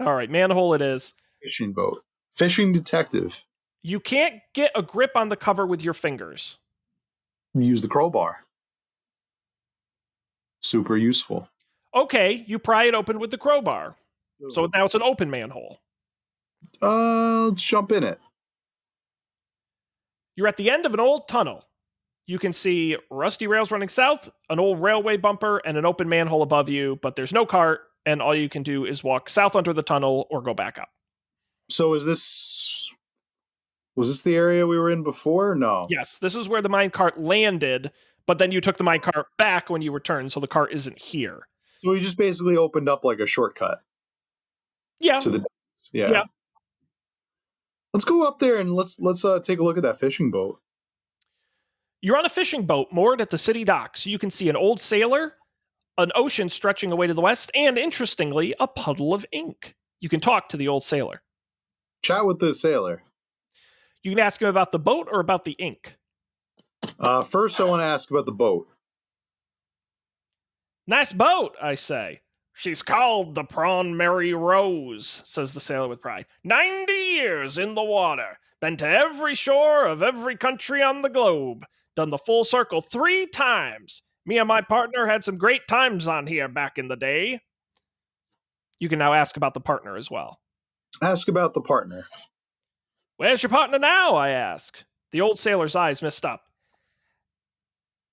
All right, manhole it is. Fishing boat. Fishing detective. You can't get a grip on the cover with your fingers. Use the crowbar. Super useful. Okay, you pry it open with the crowbar. So now it's an open manhole. Let's jump in it. You're at the end of an old tunnel. You can see rusty rails running south, an old railway bumper, and an open manhole above you, but there's no cart, and all you can do is walk south under the tunnel or go back up. So was this the area we were in before? No. Yes, this is where the minecart landed, but then you took the minecart back when you returned, so the cart isn't here. So we just basically opened up like a shortcut. Yeah. Yeah. Let's go up there and let's take a look at that fishing boat. You're on a fishing boat moored at the city docks. You can see an old sailor, an ocean stretching away to the west, and interestingly, a puddle of ink. You can talk to the old sailor. Chat with the sailor. You can ask him about the boat or about the ink. First, I want to ask about the boat. Nice boat, I say. She's called the Prawn Mary Rose, says the sailor with pride. 90 years in the water. Been to every shore of every country on the globe. Done the full circle 3 times. Me and my partner had some great times on here back in the day. You can now ask about the partner as well. Ask about the partner. Where's your partner now, I ask. The old sailor's eyes mist up.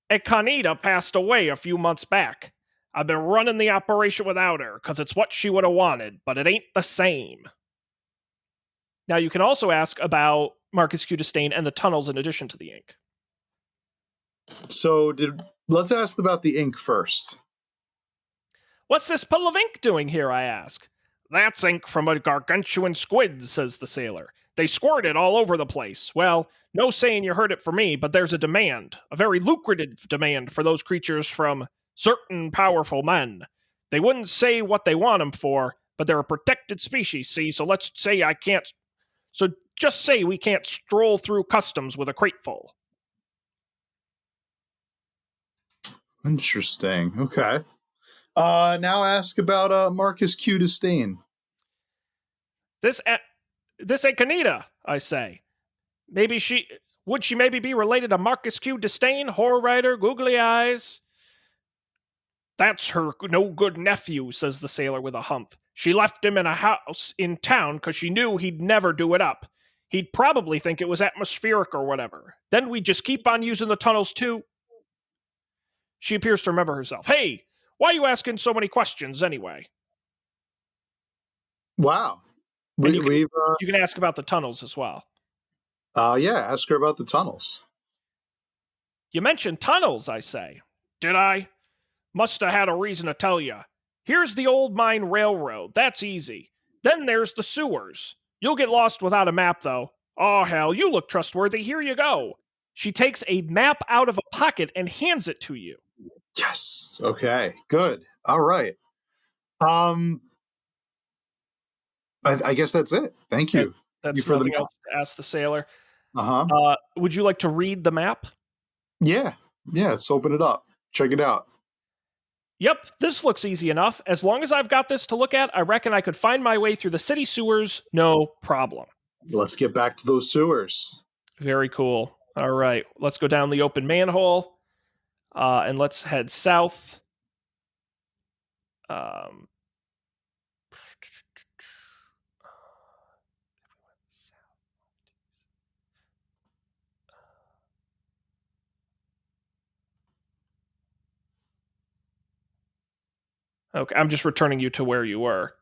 Econita passed away a few months back. I've been running the operation without her, because it's what she would have wanted, but it ain't the same. Now you can also ask about Marcus Q. Disdain and the tunnels in addition to the ink. So let's ask about the ink first. What's this puddle of ink doing here, I ask. That's ink from a gargantuan squid, says the sailor. They squirt it all over the place. Well, no saying you heard it from me, but there's a demand, a very lucrative demand for those creatures from certain powerful men. They wouldn't say what they want them for, but they're a protected species, see, so let's say I can't... So just say we can't stroll through customs with a crate full. Interesting. Okay. Now ask about Marcus Q. Disdain. This ain't Kanita, I say. Would she maybe be related to Marcus Q. Disdain, horror writer, googly eyes? That's her no good nephew, says the sailor with a hump. She left him in a house in town because she knew he'd never do it up. He'd probably think it was atmospheric or whatever. Then we'd just keep on using the tunnels too. She appears to remember herself. Hey, why are you asking so many questions anyway? Wow. You can ask about the tunnels as well. Yeah, ask her about the tunnels. You mentioned tunnels, I say. Did I? Must have had a reason to tell you. Here's the old mine railroad. That's easy. Then there's the sewers. You'll get lost without a map, though. Oh, hell, you look trustworthy. Here you go. She takes a map out of a pocket and hands it to you. Yes. Okay. Good. All right. I guess that's it. Thank you. That's nothing else to ask the sailor. Would you like to read the map? Yeah. Let's open it up. Check it out. Yep, this looks easy enough. As long as I've got this to look at, I reckon I could find my way through the city sewers, no problem. Let's get back to those sewers. Very cool. All right, let's go down the open manhole, and let's head south. Okay, I'm just returning you to where you were.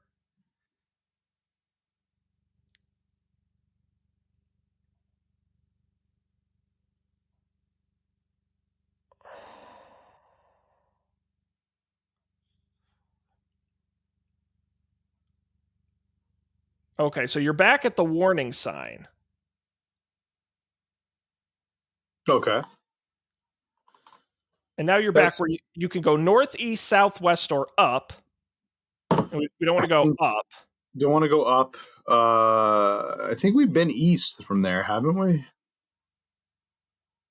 Okay, so you're back at the warning sign. Okay. And now you're back where you can go north, east, southwest, or up. We don't want to go up. Don't want to go up. I think we've been east from there, haven't we?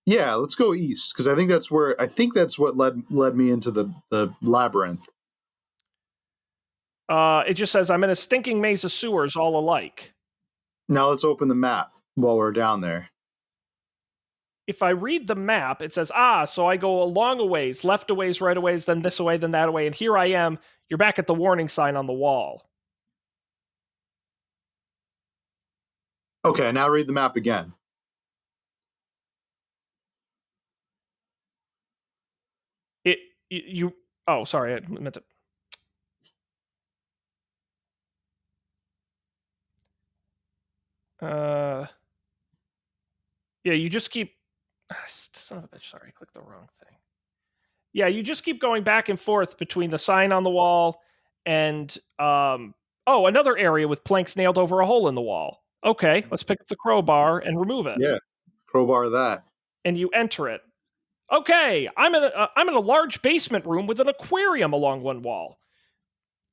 Yeah, let's go east because I think that's what led me into the labyrinth. It just says I'm in a stinking maze of sewers all alike. Now let's open the map while we're down there. If I read the map, it says, so I go along a ways, left a ways, right a ways, then this away, then that away, and here I am. You're back at the warning sign on the wall. Okay, now read the map again. Oh, sorry, I meant to. Yeah, you just keep. Son of a bitch, sorry, I clicked the wrong thing. Yeah, you just keep going back and forth between the sign on the wall and another area with planks nailed over a hole in the wall. Okay, let's pick up the crowbar and remove it. Yeah, crowbar that. And you enter it. Okay, I'm in a large basement room with an aquarium along one wall.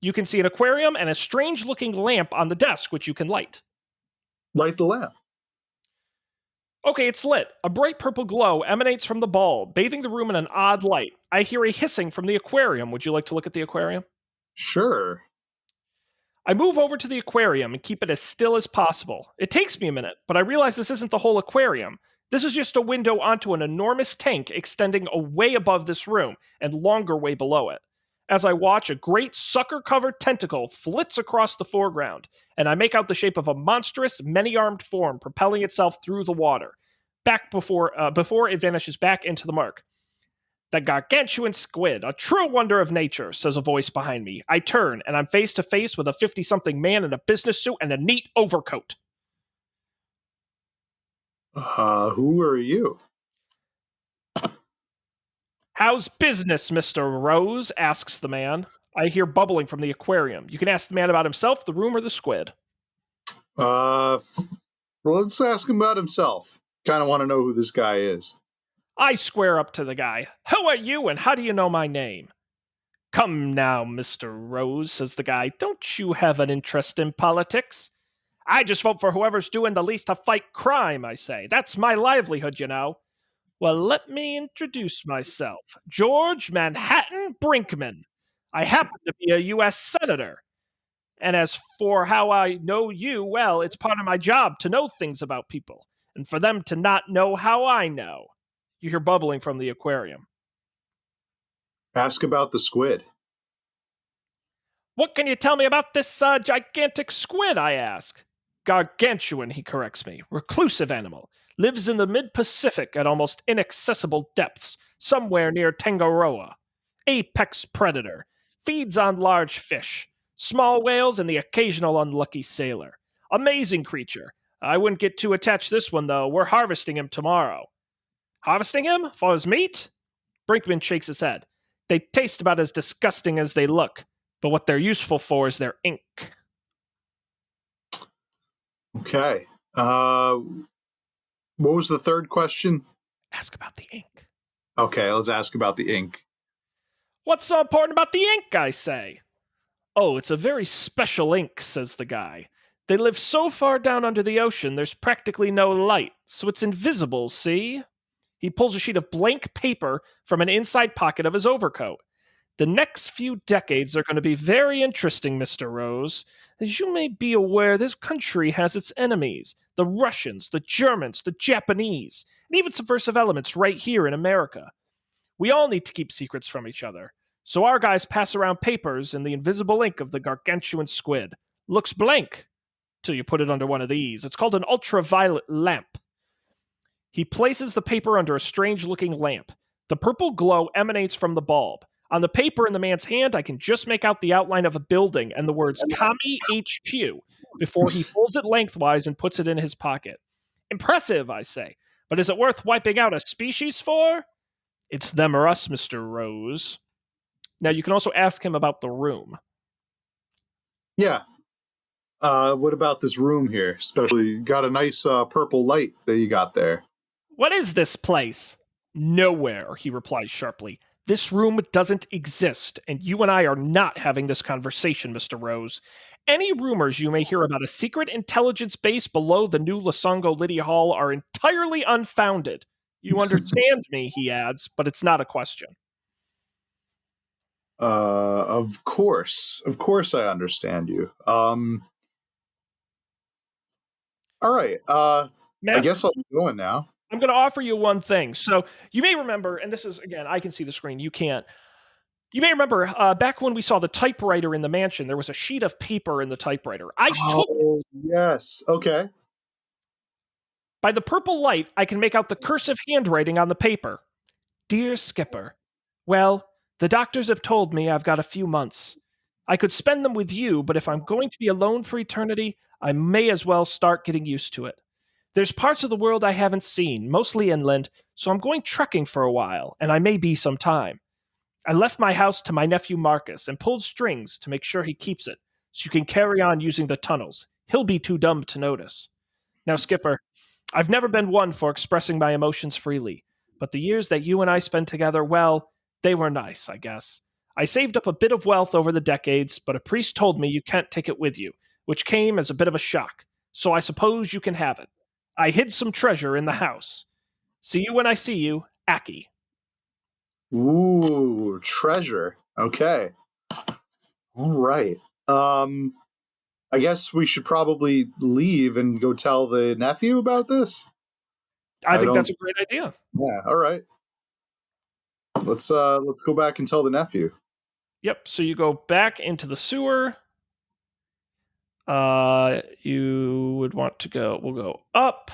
You can see an aquarium and a strange-looking lamp on the desk, which you can light. Light the lamp. Okay, it's lit. A bright purple glow emanates from the bulb, bathing the room in an odd light. I hear a hissing from the aquarium. Would you like to look at the aquarium? Sure. I move over to the aquarium and keep it as still as possible. It takes me a minute, but I realize this isn't the whole aquarium. This is just a window onto an enormous tank extending way above this room and longer way below it. As I watch, a great sucker-covered tentacle flits across the foreground, and I make out the shape of a monstrous, many-armed form propelling itself through the water, back before it vanishes back into the murk. The gargantuan squid, a true wonder of nature, says a voice behind me. I turn, and I'm face to face with a 50-something man in a business suit and a neat overcoat. Who are you? How's business, Mr. Rose? Asks the man. I hear bubbling from the aquarium. You can ask the man about himself, the room, or the squid. Well, let's ask him about himself. Kind of want to know who this guy is. I square up to the guy. Who are you, and how do you know my name? Come now, Mr. Rose, says the guy. Don't you have an interest in politics? I just vote for whoever's doing the least to fight crime, I say. That's my livelihood, you know. Well, let me introduce myself. George Manhattan Brinkman. I happen to be a U.S. Senator. And as for how I know you, well, it's part of my job to know things about people, and for them to not know how I know. You hear bubbling from the aquarium. Ask about the squid. What can you tell me about this gigantic squid, I ask. Gargantuan, he corrects me. Reclusive animal. Lives in the mid-Pacific at almost inaccessible depths, somewhere near Tangaroa. Apex predator. Feeds on large fish. Small whales and the occasional unlucky sailor. Amazing creature. I wouldn't get too attached this one, though. We're harvesting him tomorrow. Harvesting him? For his meat? Brinkman shakes his head. They taste about as disgusting as they look, but what they're useful for is their ink. Okay. What was the third question? Ask about the ink. Okay, let's ask about the ink. What's so important about the ink, I say? Oh, it's a very special ink, says the guy. They live so far down under the ocean, there's practically no light, so it's invisible, see? He pulls a sheet of blank paper from an inside pocket of his overcoat. The next few decades are going to be very interesting, Mr. Rose. As you may be aware, this country has its enemies. The Russians, the Germans, the Japanese, and even subversive elements right here in America. We all need to keep secrets from each other. So our guys pass around papers in the invisible ink of the gargantuan squid. Looks blank till you put it under one of these. It's called an ultraviolet lamp. He places the paper under a strange-looking lamp. The purple glow emanates from the bulb. On the paper in the man's hand, I can just make out the outline of a building and the words Commie HQ before he folds it lengthwise and puts it in his pocket. Impressive, I say. But is it worth wiping out a species for? It's them or us, Mr. Rose. Now, you can also ask him about the room. Yeah. What about this room here? Especially got a nice purple light that you got there. What is this place? Nowhere, he replies sharply. This room doesn't exist, and you and I are not having this conversation, Mr. Rose. Any rumors you may hear about a secret intelligence base below the new Lasongo Liddy Hall are entirely unfounded. You understand me, he adds, but it's not a question. Of course, I understand you. All right. I Matt, guess I'll be going now. I'm going to offer you one thing. So you may remember, and this is, again, I can see the screen, you can't. You may remember back when we saw the typewriter in the mansion, there was a sheet of paper in the typewriter. I took it. Oh, yes. Okay. By the purple light, I can make out the cursive handwriting on the paper. Dear Skipper, well, the doctors have told me I've got a few months. I could spend them with you, but if I'm going to be alone for eternity, I may as well start getting used to it. There's parts of the world I haven't seen, mostly inland, so I'm going trekking for a while, and I may be some time. I left my house to my nephew Marcus and pulled strings to make sure he keeps it, so you can carry on using the tunnels. He'll be too dumb to notice. Now, Skipper, I've never been one for expressing my emotions freely, but the years that you and I spent together, well, they were nice, I guess. I saved up a bit of wealth over the decades, but a priest told me you can't take it with you, which came as a bit of a shock. So I suppose you can have it. I hid some treasure in the house. See you when I see you, Aki. Ooh, treasure. Okay. All right. I guess we should probably leave and go tell the nephew about this. I think don't. that's a great idea. Yeah. All right. Let's go back and tell the nephew. Yep. So you go back into the sewer. You would want to go. We'll go up,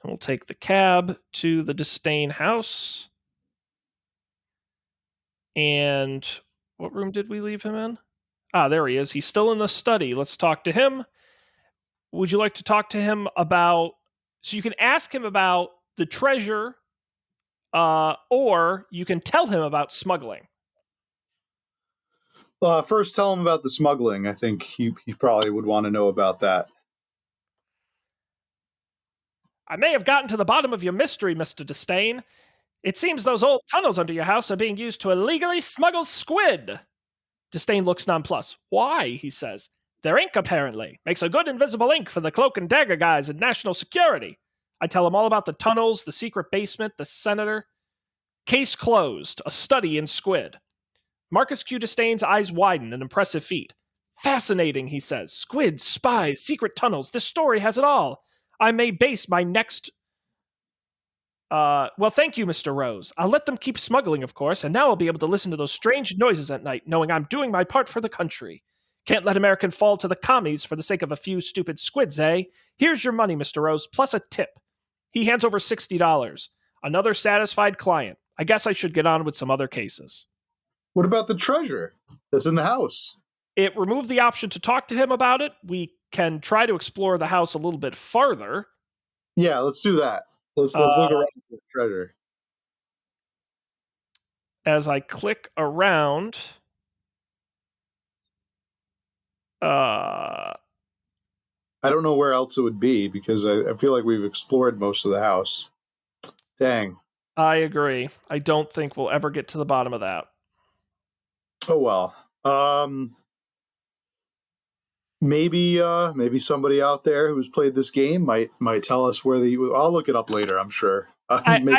and we'll take the cab to the Disdain house. And what room did we leave him in? Ah, there he is. He's still in the study. Let's talk to him. Would you like to talk to him about? So you can ask him about the treasure, or you can tell him about smuggling. First, tell him about the smuggling. I think he probably would want to know about that. I may have gotten to the bottom of your mystery, Mr. Disdain. It seems those old tunnels under your house are being used to illegally smuggle squid. Disdain looks nonplussed. Why? He says. Their ink, apparently. Makes a good invisible ink for the cloak and dagger guys in national security. I tell him all about the tunnels, the secret basement, the senator. Case closed. A study in squid. Marcus Q. Disdain's eyes widen in impressive feat. Fascinating, he says. Squids, spies, secret tunnels. This story has it all. I may base my next well, thank you, Mr. Rose. I'll let them keep smuggling, of course, and now I'll be able to listen to those strange noises at night, knowing I'm doing my part for the country. Can't let American fall to the commies for the sake of a few stupid squids, eh? Here's your money, Mr. Rose, plus a tip. He hands over $60. Another satisfied client. I guess I should get on with some other cases. What about the treasure that's in the house? It removed the option to talk to him about it. We can try to explore the house a little bit farther. Yeah, let's do that. Let's look around for the treasure. As I click around, I don't know where else it would be because I feel like we've explored most of the house. Dang. I agree. I don't think we'll ever get to the bottom of that. Oh well. Maybe somebody out there who's played this game might tell us where the. I'll look it up later. I'm sure. I can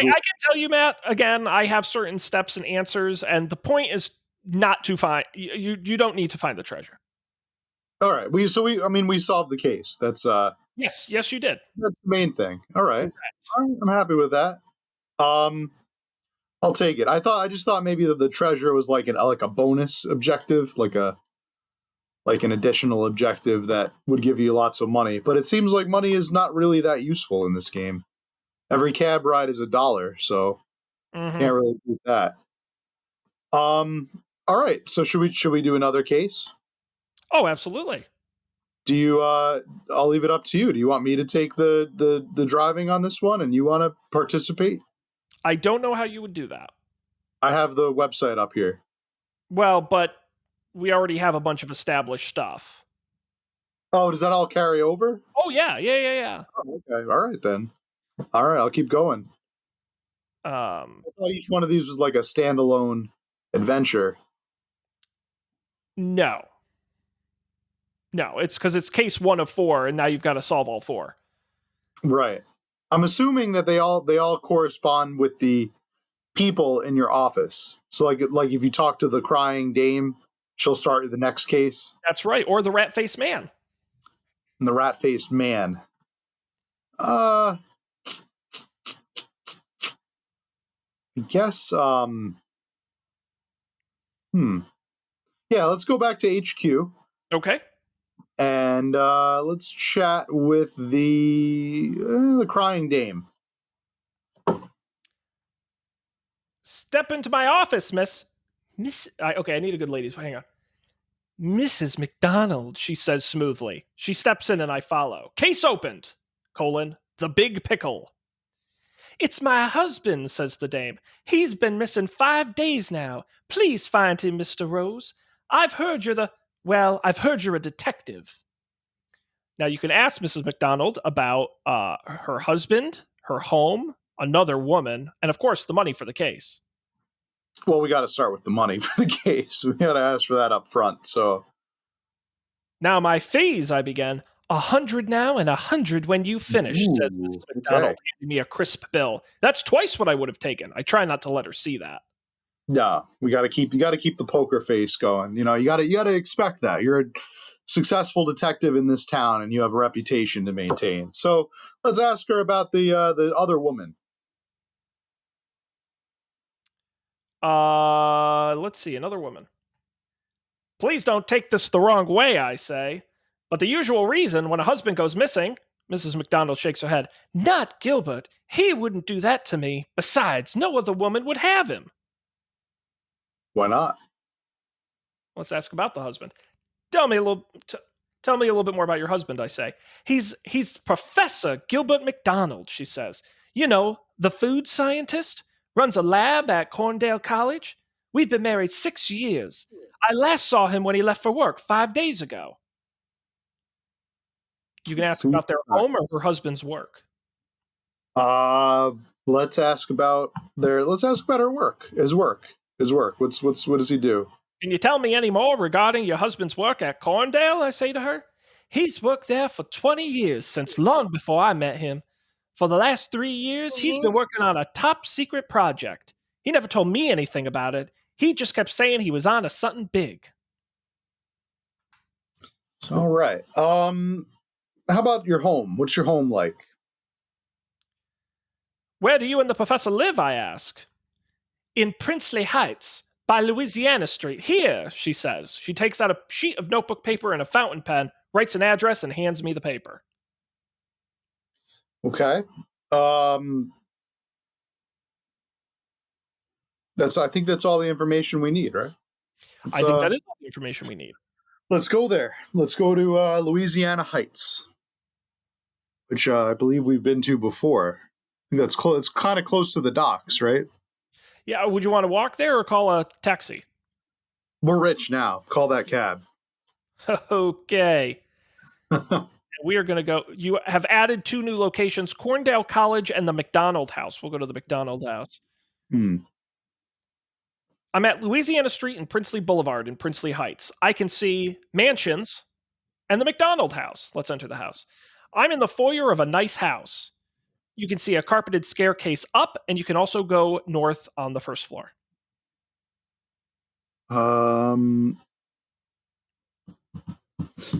tell you, Matt. Again, I have certain steps and answers, and the point is not to find. You don't need to find the treasure. All right. We solved the case. That's Yes, you did. That's the main thing. All right. I'm happy with that. I'll take it. I just thought maybe the treasure was like a bonus objective, like an additional objective that would give you lots of money. But it seems like money is not really that useful in this game. Every cab ride is $1, so can't really do that. All right. So should we do another case? Oh, absolutely. Do you? I'll leave it up to you. Do you want me to take the driving on this one, and you want to participate? I don't know how you would do that. I have the website up here. Well, but we already have a bunch of established stuff. Oh, does that all carry over? Oh yeah. Oh, okay. All right then. All right, I'll keep going. I thought each one of these was like a standalone adventure. No, it's because it's case 1 of 4, and now you've got to solve all 4. Right. I'm assuming that they all correspond with the people in your office. So like if you talk to the crying dame, she'll start the next case. That's right, or the rat-faced man. And the rat-faced man. I guess yeah, let's go back to HQ. Okay. And let's chat with the crying dame. Step into my office, okay, I need a good lady, so hang on. Mrs. McDonald, she says smoothly. She steps in and I follow. Case opened, the big pickle. It's my husband, says the dame. He's been missing 5 days now. Please find him, Mr. Rose. I've heard you're a detective. Now you can ask Mrs. McDonald about her husband, her home, another woman, and of course the money for the case. Well, we got to start with the money for the case. We got to ask for that up front. So now my fees, I began. 100 now and 100 when you finish, says Mrs. McDonald, handing me a crisp bill. That's twice what I would have taken. I try not to let her see that. No, you got to keep the poker face going. You got to expect that. You're a successful detective in this town, and you have a reputation to maintain. So let's ask her about the other woman. Let's see, another woman. Please don't take this the wrong way, I say. But the usual reason when a husband goes missing, Mrs. McDonald shakes her head. Not Gilbert. He wouldn't do that to me. Besides, no other woman would have him. Why not? Let's ask about the husband. Tell me a little bit more about your husband, I say. He's Professor Gilbert McDonald, she says. You know, the food scientist, runs a lab at Corndale College. We've been married 6 years. I last saw him when he left for work 5 days ago. You can ask about their home or her husband's work. Let's ask about her work. His work. What does he do? Can you tell me any more regarding your husband's work at Corndale? I say to her. He's worked there for 20 years, since long before I met him. For the last 3 years, he's been working on a top secret project. He never told me anything about it. He just kept saying he was on to something big. It's all right. How about your home? What's your home like? Where do you and the professor live, I ask. In Princely Heights, by Louisiana Street. Here, she says. She takes out a sheet of notebook paper and a fountain pen, writes an address, and hands me the paper. Okay. I think that's all the information we need, right? I think that is all the information we need. Let's go there. Let's go to Louisiana Heights, which I believe we've been to before. I think that's close. It's kind of close to the docks, right? Yeah. Would you want to walk there or call a taxi? We're rich now. Call that cab. Okay. We are going to go. You have added 2 new locations, Corndale College and the McDonald House. We'll go to the McDonald House. I'm at Louisiana Street and Princely Boulevard in Princely Heights. I can see mansions and the McDonald House. Let's enter the house. I'm in the foyer of a nice house. You can see a carpeted staircase up, and you can also go north on the first floor.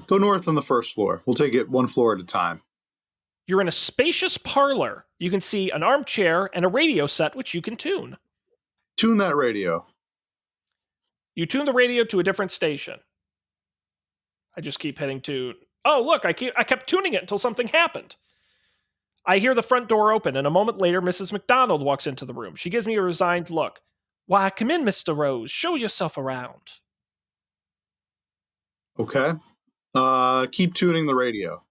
Go north on the first floor. We'll take it one floor at a time. You're in a spacious parlor. You can see an armchair and a radio set, which you can tune. Tune that radio. You tune the radio to a different station. I just keep hitting tune. Oh, look, I kept tuning it until something happened. I hear the front door open, and a moment later, Mrs. McDonald walks into the room. She gives me a resigned look. Why, come in, Mr. Rose. Show yourself around. Okay. Keep tuning the radio.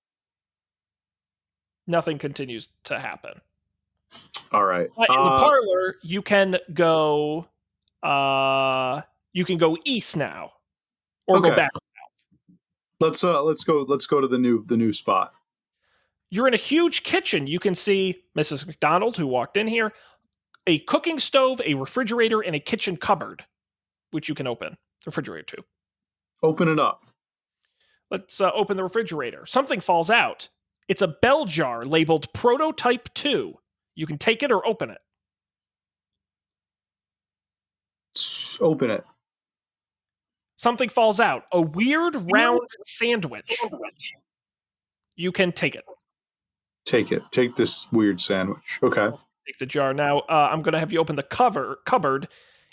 Nothing continues to happen. All right. In the parlor, you can go east now. Or go back south. Let's go to the new spot. You're in a huge kitchen. You can see Mrs. McDonald, who walked in here, a cooking stove, a refrigerator, and a kitchen cupboard, which you can open the refrigerator to. Open it up. Let's open the refrigerator. Something falls out. It's a bell jar labeled Prototype 2. You can take it or open it. Open it. Something falls out. A weird round sandwich. You can take it. Take it. Take this weird sandwich. Okay. Take the jar. Now, I'm going to have you open the cupboard.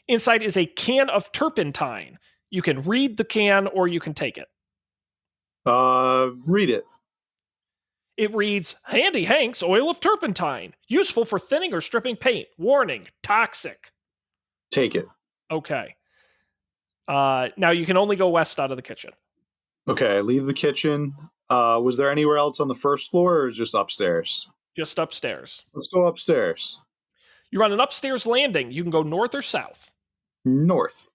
Inside is a can of turpentine. You can read the can or you can take it. Read it. It reads, Handy Hank's oil of turpentine. Useful for thinning or stripping paint. Warning, toxic. Take it. Okay. Now you can only go west out of the kitchen. Okay, leave the kitchen. Was there anywhere else on the first floor or just upstairs? Just upstairs. Let's go upstairs. You're on an upstairs landing. You can go north or south. North.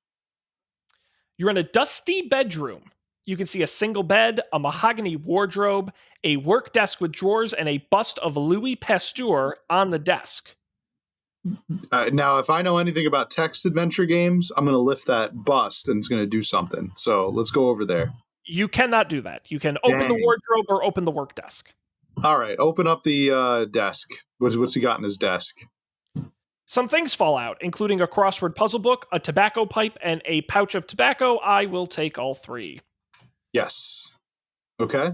You're in a dusty bedroom. You can see a single bed, a mahogany wardrobe, a work desk with drawers, and a bust of Louis Pasteur on the desk. Now, if I know anything about text adventure games, I'm going to lift that bust and it's going to do something. So let's go over there. You cannot do that. You can open the wardrobe or open the work desk. All right, open up the desk. What's he got in his desk? Some things fall out, including a crossword puzzle book, a tobacco pipe, and a pouch of tobacco. I will take all three. Yes. Okay.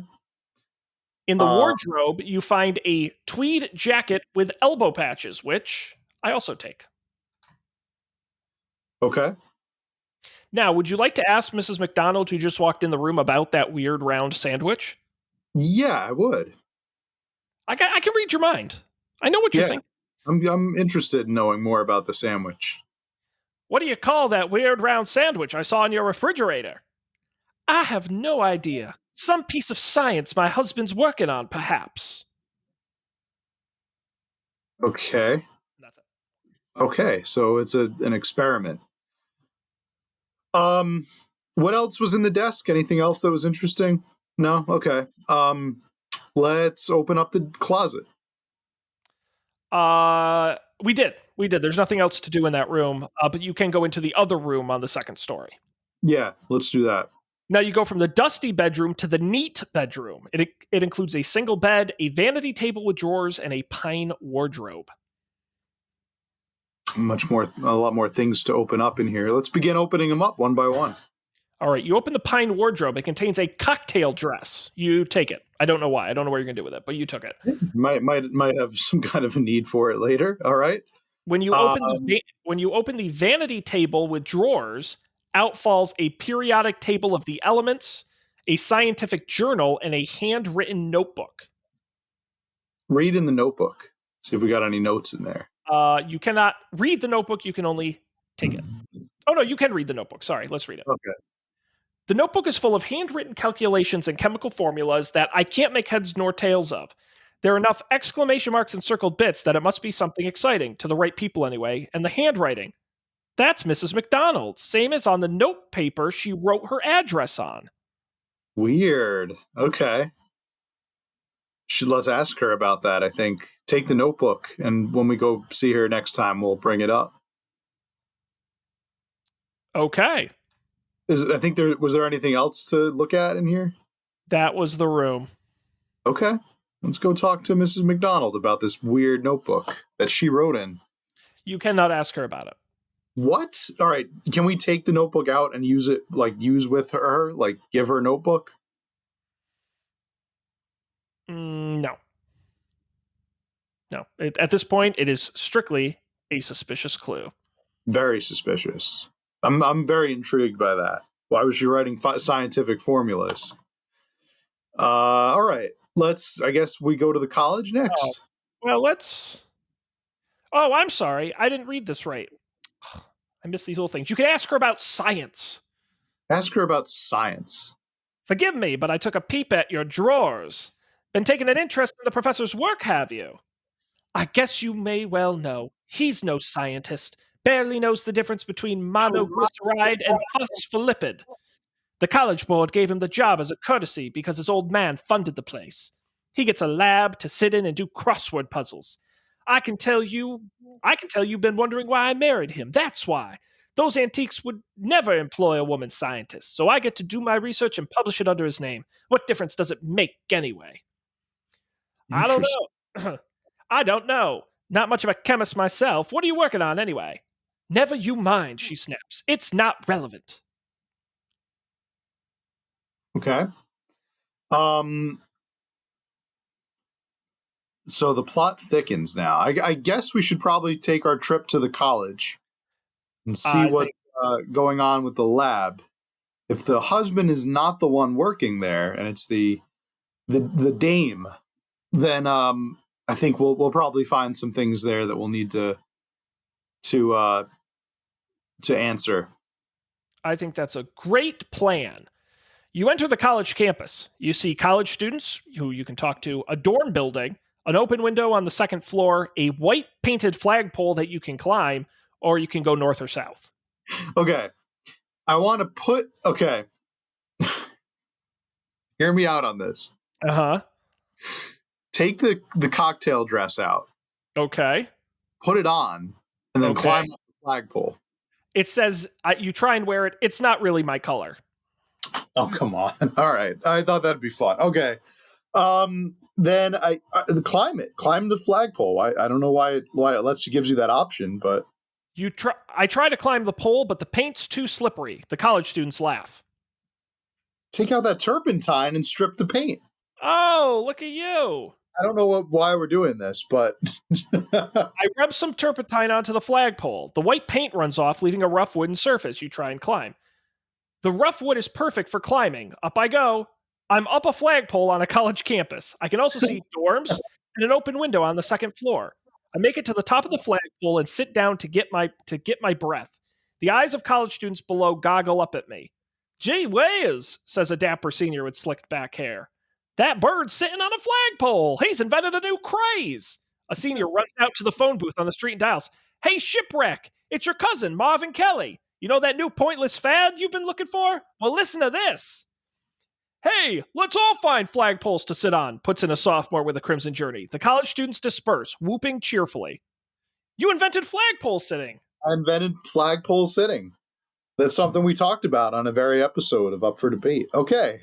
In the wardrobe, you find a tweed jacket with elbow patches, which I also take. Okay. Now, would you like to ask Mrs. McDonald, who just walked in the room, about that weird round sandwich? Yeah, I would. I can read your mind. I know what you think. I'm interested in knowing more about the sandwich. What do you call that weird round sandwich I saw in your refrigerator? I have no idea. Some piece of science my husband's working on, perhaps. Okay. That's it. Okay, so it's an experiment. What else was in the desk? Anything else that was interesting? No? Okay. Let's open up the closet. We did. There's nothing else to do in that room, but you can go into the other room on the second story. Yeah, let's do that. Now you go from the dusty bedroom to the neat bedroom. It includes a single bed, a vanity table with drawers, and a pine wardrobe. A lot more things to open up in here. Let's begin opening them up one by one. All right, you open the pine wardrobe. It contains a cocktail dress. You take it. I don't know why. I don't know what you're going to do with it, but you took it. Might have some kind of a need for it later. All right. When you open the vanity table with drawers, out falls a periodic table of the elements, a scientific journal, and a handwritten notebook. Read in the notebook. See if we got any notes in there. You cannot read the notebook. You can only take it. Oh, no, you can read the notebook. Sorry, let's read it. Okay. The notebook is full of handwritten calculations and chemical formulas that I can't make heads nor tails of. There are enough exclamation marks and circled bits that it must be something exciting, to the right people anyway, and the handwriting. That's Mrs. McDonald, same as on the note paper she wrote her address on. Weird. Okay. Let's ask her about that, I think. Take the notebook, and when we go see her next time, we'll bring it up. Okay. Was there anything else to look at in here? That was the room. Okay. Let's go talk to Mrs. McDonald about this weird notebook that she wrote in. You cannot ask her about it. What? All right. Can we take the notebook out and use with her? Like, give her a notebook? No. No. At this point, it is strictly a suspicious clue. Very suspicious. I'm very intrigued by that. Why was she writing scientific formulas? All right. I guess we go to the college next. Oh, I'm sorry. I didn't read this right. I missed these little things. You can ask her about science. Ask her about science. Forgive me, but I took a peep at your drawers. Been taking an interest in the professor's work, have you? I guess you may well know. He's no scientist. Barely knows the difference between monoglyceride and phospholipid. The college board gave him the job as a courtesy because his old man funded the place. He gets a lab to sit in and do crossword puzzles. I can tell you've been wondering why I married him. That's why. Those antiques would never employ a woman scientist, so I get to do my research and publish it under his name. What difference does it make anyway? I don't Interesting. know. I don't know. Not much of a chemist myself. What are you working on anyway? Never you mind, she snaps. It's not relevant. Okay. So the plot thickens now. I guess we should probably take our trip to the college and see what's going on with the lab. If the husband is not the one working there and it's the dame, then I think we'll probably find some things there that we'll need to answer. I think that's a great plan. You enter the college campus. You see college students who you can talk to, a dorm building, an open window on the second floor, a white painted flagpole that you can climb, or you can go north or south. Okay. I want to put... Okay. Hear me out on this. Uh-huh. Take the cocktail dress out. Okay. Put it on, and then climb up the flagpole. It says you try and wear it. It's not really my color. Oh, come on. All right. I thought that'd be fun. Okay. Then I climb it. Climb the flagpole. I don't know why it gives you that option, but I try to climb the pole, but the paint's too slippery. The college students laugh. Take out that turpentine and strip the paint. Oh, look at you. I don't know why we're doing this, but I rub some turpentine onto the flagpole. The white paint runs off, leaving a rough wooden surface. You try and climb. The rough wood is perfect for climbing. Up I go. I'm up a flagpole on a college campus. I can also see dorms and an open window on the second floor. I make it to the top of the flagpole and sit down to get my breath. The eyes of college students below goggle up at me. Gee whiz, says a dapper senior with slicked back hair. That bird's sitting on a flagpole. He's invented a new craze. A senior runs out to the phone booth on the street and dials. Hey, Shipwreck, it's your cousin, Marvin Kelly. You know that new pointless fad you've been looking for? Well, listen to this. Hey, let's all find flagpoles to sit on, puts in a sophomore with a crimson journey. The college students disperse, whooping cheerfully. You invented flagpole sitting. I invented flagpole sitting. That's something we talked about on a very episode of Up for Debate. Okay.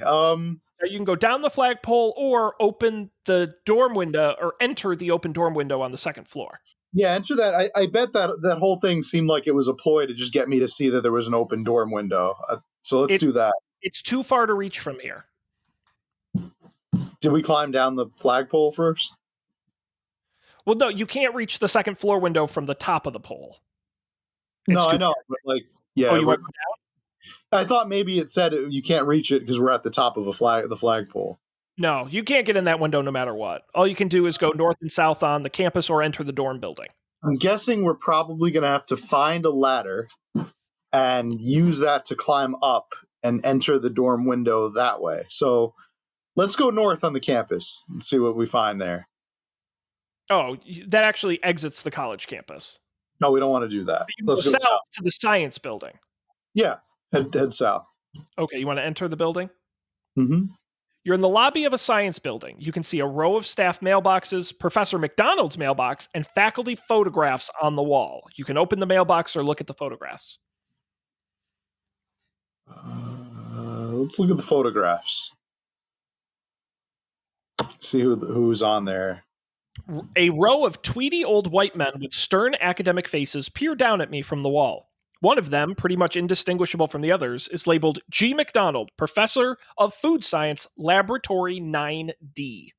You can go down the flagpole or open the dorm window or enter the open dorm window on the second floor. Yeah, enter that. I bet that whole thing seemed like it was a ploy to just get me to see that there was an open dorm window. So let's do that. It's too far to reach from here. Did we climb down the flagpole first? Well, no, you can't reach the second floor window from the top of the pole. No, I know, but yeah. Oh, you want to go down? I thought maybe it said you can't reach it because we're at the top of the flagpole. No, you can't get in that window no matter what. All you can do is go north and south on the campus or enter the dorm building. I'm guessing we're probably going to have to find a ladder and use that to climb up and enter the dorm window that way. So let's go north on the campus and see what we find there. Oh, that actually exits the college campus. No, we don't want to do that. Let's go south to the science building. Yeah, head south. Okay, you want to enter the building? Mm-hmm. You're in the lobby of a science building. You can see a row of staff mailboxes, Professor McDonald's mailbox, and faculty photographs on the wall. You can open the mailbox or look at the photographs. Let's look at the photographs. See who's on there. A row of tweedy old white men with stern academic faces peer down at me from the wall. One of them, pretty much indistinguishable from the others, is labeled G. McDonald, Professor of Food Science, Laboratory 9D.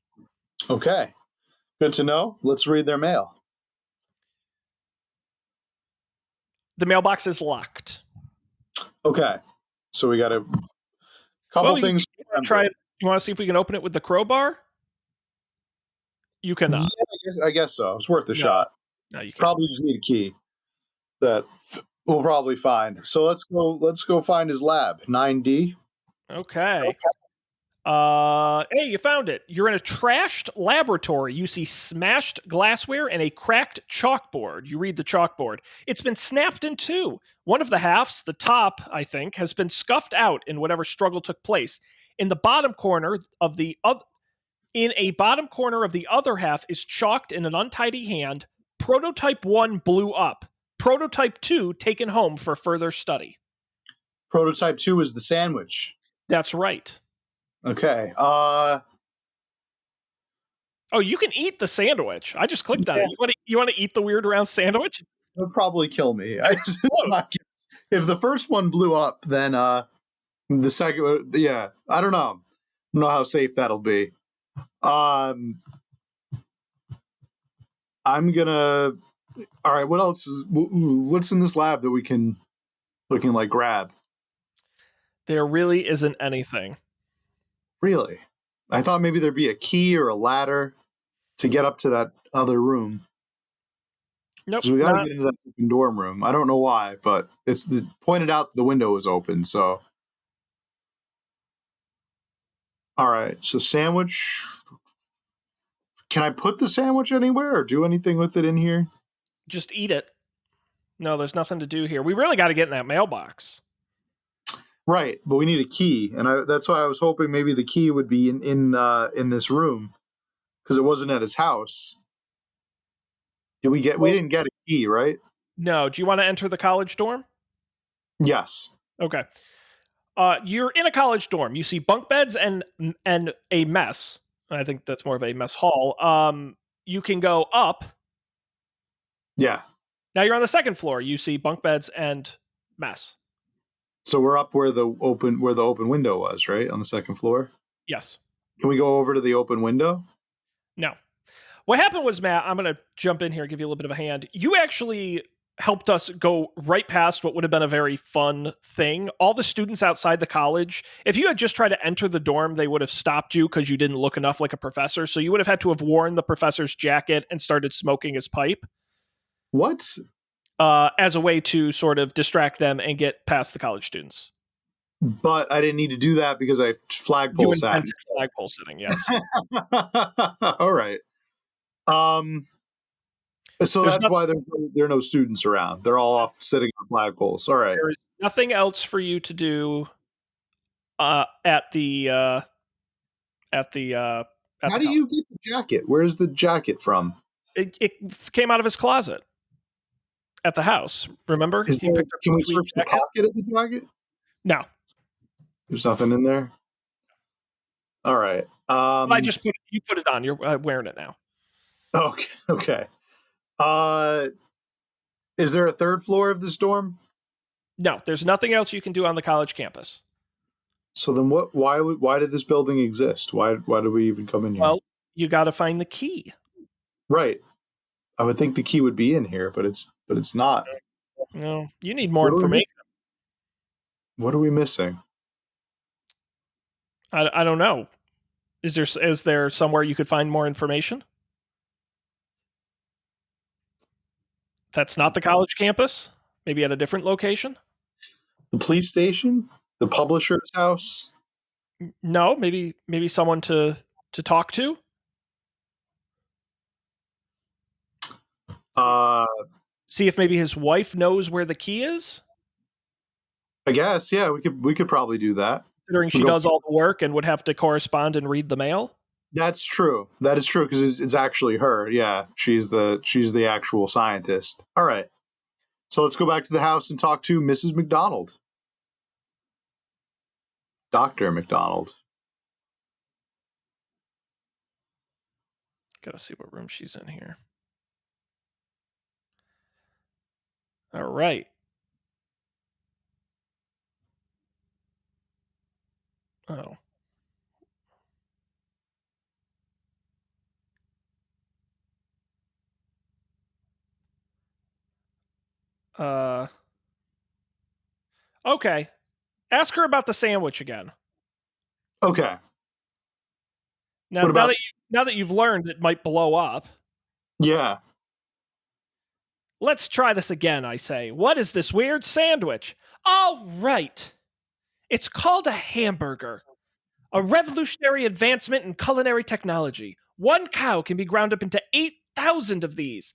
Okay. Good to know. Let's read their mail. The mailbox is locked. Okay. So we got a couple things. You want to see if we can open it with the crowbar? You cannot. Yeah, I guess so. It's worth a shot. No, you can't. Probably just need a key that we'll probably find. So let's go find his lab, 9D. Okay. Hey, you found it. You're in a trashed laboratory. You see smashed glassware and a cracked chalkboard. You read the chalkboard. It's been snapped in two. One of the halves, the top, I think, has been scuffed out in whatever struggle took place. In the bottom corner of the other, in a bottom corner of the other half is chalked in an untidy hand. Prototype 1 blew up. Prototype 2 taken home for further study. Prototype 2 is the sandwich. That's right. Okay. Oh, you can eat the sandwich. I just clicked on it. You want to eat the weird round sandwich? It'll probably kill me. If the first one blew up, then the second, yeah, I don't know. I don't know how safe that'll be. I'm gonna. All right. What else is? What's in this lab that we can like grab? There really isn't anything. Really? I thought maybe there'd be a key or a ladder to get up to that other room. Nope. We gotta get into that open dorm room. I don't know why, but it's pointed out the window was open. So, all right. So sandwich. Can I put the sandwich anywhere or do anything with it in here? Just eat it. No, there's nothing to do here. We really got to get in that mailbox. Right, but we need a key, and that's why I was hoping maybe the key would be in this room because it wasn't at his house. We didn't get a key, right? No. Do you want to enter the college dorm? Yes. Okay. You're in a college dorm. You see bunk beds and a mess. I think that's more of a mess hall. You can go up. Yeah. Now you're on the second floor. You see bunk beds and mess. So we're up where the open window was, right? On the second floor? Yes. Can we go over to the open window? No. What happened was, Matt, I'm going to jump in here and give you a little bit of a hand. You actually helped us go right past what would have been a very fun thing. All the students outside the college, if you had just tried to enter the dorm, they would have stopped you because you didn't look enough like a professor. So you would have had to have worn the professor's jacket and started smoking his pipe. What? As a way to sort of distract them and get past the college students. But I didn't need to do that because I flagpole sat. Flagpole sitting, yes. All right. So that's why there are no students around. They're all off sitting on flagpoles. All right. There is nothing else for you to do at the How do you get the jacket? Where's the jacket from? It came out of his closet at the house. Remember? Can we search the pocket of the jacket? No. There's nothing in there. All right. You put it on. You're wearing it now. Okay. Is there a third floor of this dorm? No, there's nothing else you can do on the college campus. So then what? Why did this building exist? Why did we even come in here? Well, you got to find the key. Right. I would think the key would be in here, but it's not. No, you need more information. What are we missing? I don't know. Is there somewhere you could find more information? That's not the college campus? Maybe at a different location? The police station? The publisher's house? No, maybe someone to talk to? See if maybe his wife knows where the key is? I guess, yeah, we could probably do that. Considering she does all the work and would have to correspond and read the mail? That's true. That is true because it's actually her. Yeah, she's the actual scientist. All right. So let's go back to the house and talk to Mrs. McDonald. Dr. McDonald. Gotta see what room she's in here. All right. Oh. Okay. Ask her about the sandwich again. Okay. Now that you've learned it might blow up. Yeah. Let's try this again, I say. What is this weird sandwich? Oh, right. It's called a hamburger. A revolutionary advancement in culinary technology. One cow can be ground up into 8,000 of these.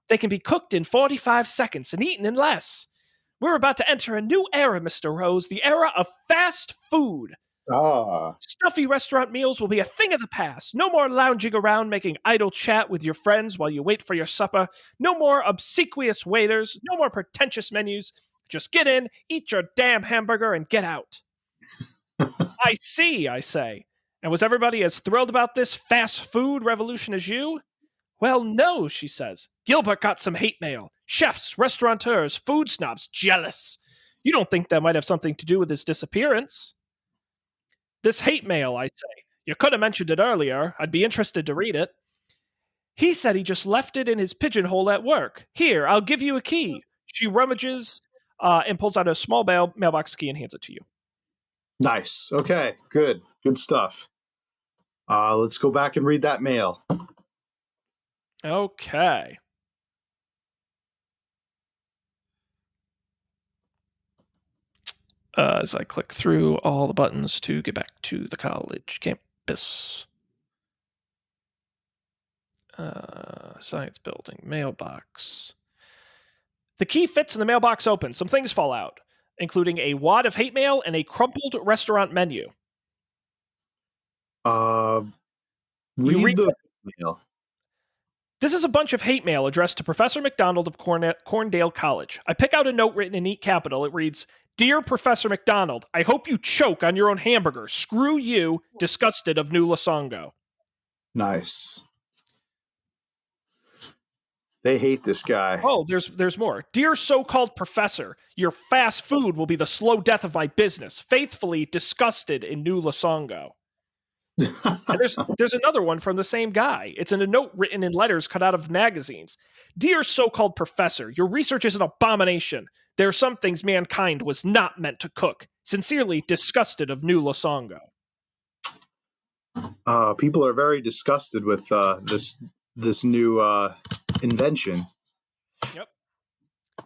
They can be cooked in 45 seconds and eaten in less. We're about to enter a new era, Mr. Rose, the era of fast food. Ah. Stuffy restaurant meals will be a thing of the past. No more lounging around making idle chat with your friends while you wait for your supper. No more obsequious waiters. No more pretentious menus. Just get in, eat your damn hamburger, and get out. I see, I say. And was everybody as thrilled about this fast food revolution as you? Well, no, she says. Gilbert got some hate mail. Chefs, restaurateurs, food snobs jealous. You don't think that might have something to do with his disappearance? This hate mail, I say. You could have mentioned it earlier. I'd be interested to read it. He said he just left it in his pigeonhole at work. Here, I'll give you a key. She rummages and pulls out a small mailbox key and hands it to you. Nice. Okay, good. Good stuff. Let's go back and read that mail. Okay. As I click through all the buttons to get back to the college campus. Science building, mailbox. The key fits in the mailbox open. Some things fall out, including a wad of hate mail and a crumpled restaurant menu. Read the mail. This is a bunch of hate mail addressed to Professor McDonald of Corndale College. I pick out a note written in neat capital. It reads, Dear Professor McDonald, I hope you choke on your own hamburger. Screw you, disgusted of New Losongo. Nice. They hate this guy. Oh, there's more. Dear so-called professor, your fast food will be the slow death of my business. Faithfully disgusted in New Losongo. And there's another one from the same guy. It's in a note written in letters cut out of magazines. Dear so-called professor, your research is an abomination. There are some things mankind was not meant to cook. Sincerely disgusted of New Losongo. People are very disgusted with this new invention. Yep.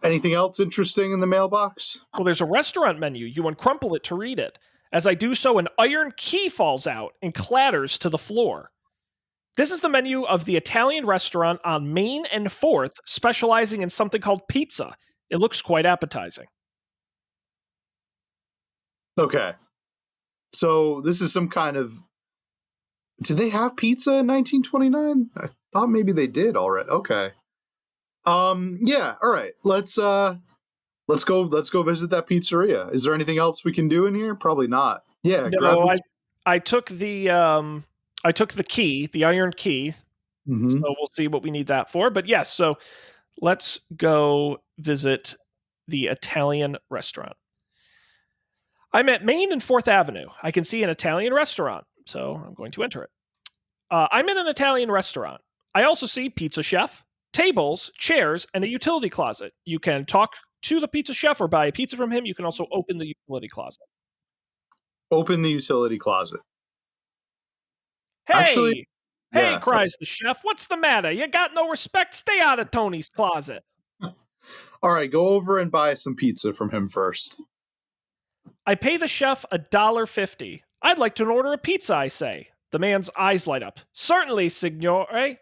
Anything else interesting in the mailbox? Well, there's a restaurant menu. You uncrumple it to read it. As I do so, an iron key falls out and clatters to the floor. This is the menu of the Italian restaurant on Main and 4th, specializing in something called pizza. It looks quite appetizing. Okay. So this is some kind of... Did they have pizza in 1929? I thought maybe they did already. Okay. Yeah, all right. Let's go visit that pizzeria. Is there anything else we can do in here? Probably not. Yeah, no, I took the key, the iron key. Mm-hmm. So we'll see what we need that for. But yes, so let's go visit the Italian restaurant. I'm at Main and 4th Avenue. I can see an Italian restaurant, so I'm going to enter it. I'm in an Italian restaurant. I also see pizza chef, tables, chairs, and a utility closet. You can talk to the pizza chef or buy a pizza from him. You can also open the utility closet. Open the utility closet. Hey! Actually, hey, cries the chef. What's the matter? You got no respect? Stay out of Tony's closet. All right, go over and buy some pizza from him first. I pay the chef $1.50. I'd like to order a pizza, I say. The man's eyes light up. Certainly, signore,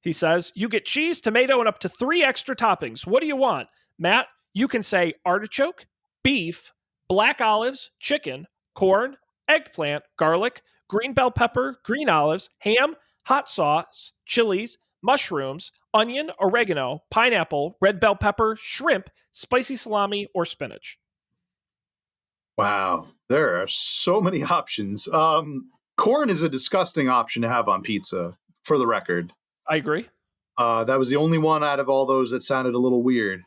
he says. You get cheese, tomato, and up to 3 extra toppings. What do you want? Matt, you can say artichoke, beef, black olives, chicken, corn, eggplant, garlic, green bell pepper, green olives, ham, hot sauce, chilies, mushrooms, onion, oregano, pineapple, red bell pepper, shrimp, spicy salami, or spinach. Wow, there are so many options. Corn is a disgusting option to have on pizza, for the record. I agree. That was the only one out of all those that sounded a little weird.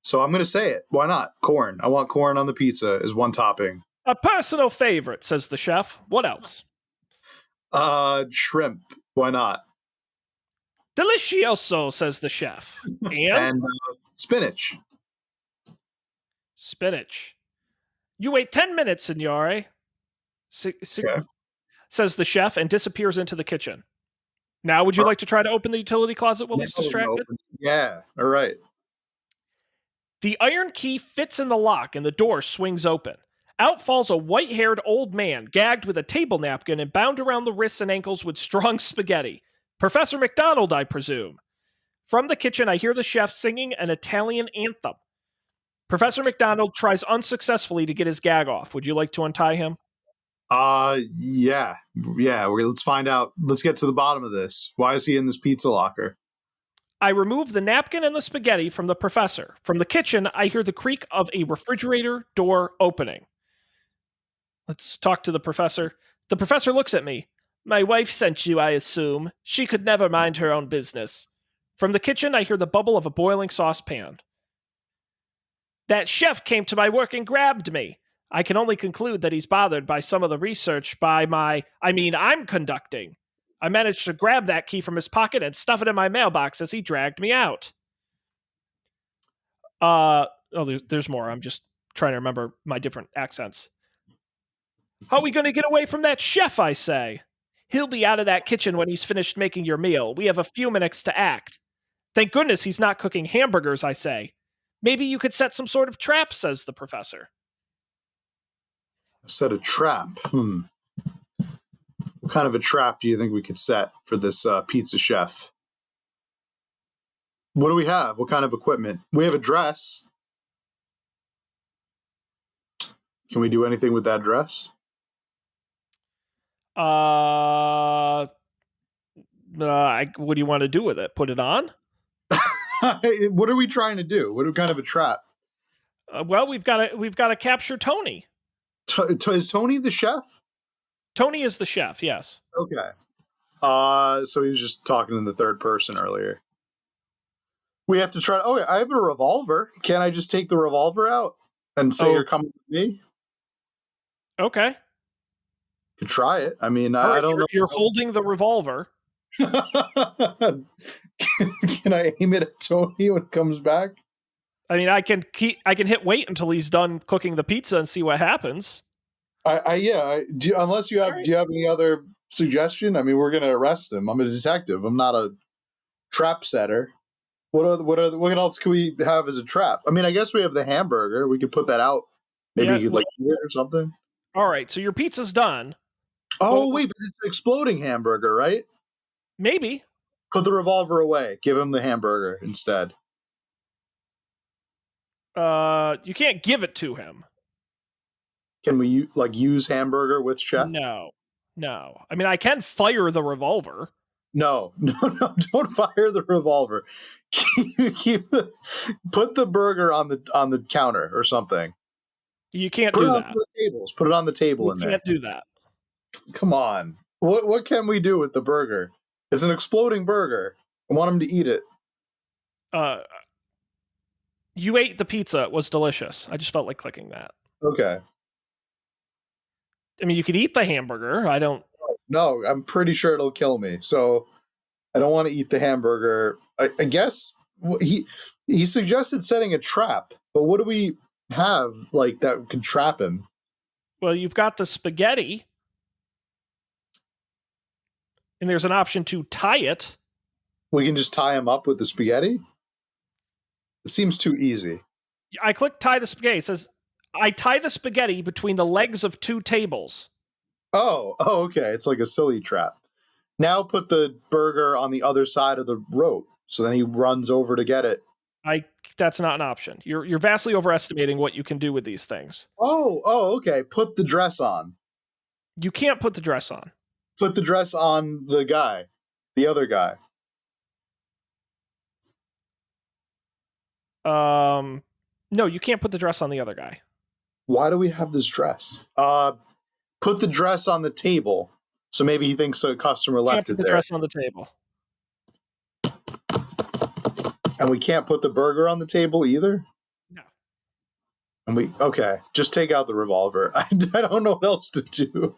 So I'm going to say it. Why not? Corn. I want corn on the pizza as one topping. A personal favorite, says the chef. What else? Shrimp. Why not? Delicioso, says the chef. And spinach. Spinach. You wait 10 minutes, signore. Okay. Says the chef and disappears into the kitchen. Now, would you like to try to open the utility closet while he's distracted? Yeah, all right. The iron key fits in the lock and the door swings open. Out falls a white-haired old man, gagged with a table napkin and bound around the wrists and ankles with strong spaghetti. Professor McDonald, I presume. From the kitchen, I hear the chef singing an Italian anthem. Professor McDonald tries unsuccessfully to get his gag off. Would you like to untie him? Yeah. Let's find out. Let's get to the bottom of this. Why is he in this pizza locker? I remove the napkin and the spaghetti from the professor. From the kitchen, I hear the creak of a refrigerator door opening. Let's talk to the professor. The professor looks at me. My wife sent you, I assume. She could never mind her own business. From the kitchen, I hear the bubble of a boiling saucepan. That chef came to my work and grabbed me. I can only conclude that he's bothered by some of the research I'm conducting. I managed to grab that key from his pocket and stuff it in my mailbox as he dragged me out. There's more. I'm just trying to remember my different accents. How are we going to get away from that chef, I say? He'll be out of that kitchen when he's finished making your meal. We have a few minutes to act. Thank goodness he's not cooking hamburgers, I say. Maybe you could set some sort of trap, says the professor. Set a trap. What kind of a trap do you think we could set for this pizza chef? What do we have? What kind of equipment? We have a dress. Can we do anything with that dress? What do you want to do with it? Put it on? What are we trying to do? What kind of a trap? Well, we've got to capture Tony. Is Tony the chef? Tony is the chef, yes. Okay. So he was just talking in the third person earlier. We have to try. Oh, I have a revolver. Can't I just take the revolver out and say you're coming with me? Okay. Could try it. I mean, I don't know. You're holding the revolver. Can I aim it at Tony when it comes back? I mean, I can hit wait until he's done cooking the pizza and see what happens. Do you have any other suggestion? I mean, we're going to arrest him. I'm a detective. I'm not a trap setter. What else can we have as a trap? I mean, I guess we have the hamburger. We could put that out. Maybe you could eat it or something. All right, so your pizza's done. Oh, wait, but it's an exploding hamburger, right? Maybe. Put the revolver away. Give him the hamburger instead. You can't give it to him. Can we use hamburger with chef? No. I mean, I can fire the revolver. No, don't fire the revolver. Put the burger on the counter or something. You can't do that. Put it on the table in there. You can't do that. Come on. What can we do with the burger? It's an exploding burger. I want him to eat it. You ate the pizza. It was delicious. I just felt like clicking that. Okay. I mean, you could eat the hamburger. I don't. No, I'm pretty sure it'll kill me. So I don't want to eat the hamburger. I guess he suggested setting a trap, but what do we have that could trap him? Well, you've got the spaghetti, and there's an option to tie it. We can just tie him up with the spaghetti? It seems too easy. I click tie the spaghetti. It says, I tie the spaghetti between the legs of two tables. Oh, okay. It's like a silly trap. Now put the burger on the other side of the rope. So then he runs over to get it. That's not an option. You're vastly overestimating what you can do with these things. Oh, okay. Put the dress on. You can't put the dress on. Put the dress on the other guy. No, you can't put the dress on the other guy. Why do we have this dress? Put the dress on the table. So maybe he thinks a customer left it there. Put the dress on the table. And we can't put the burger on the table either? No. And just take out the revolver. I don't know what else to do.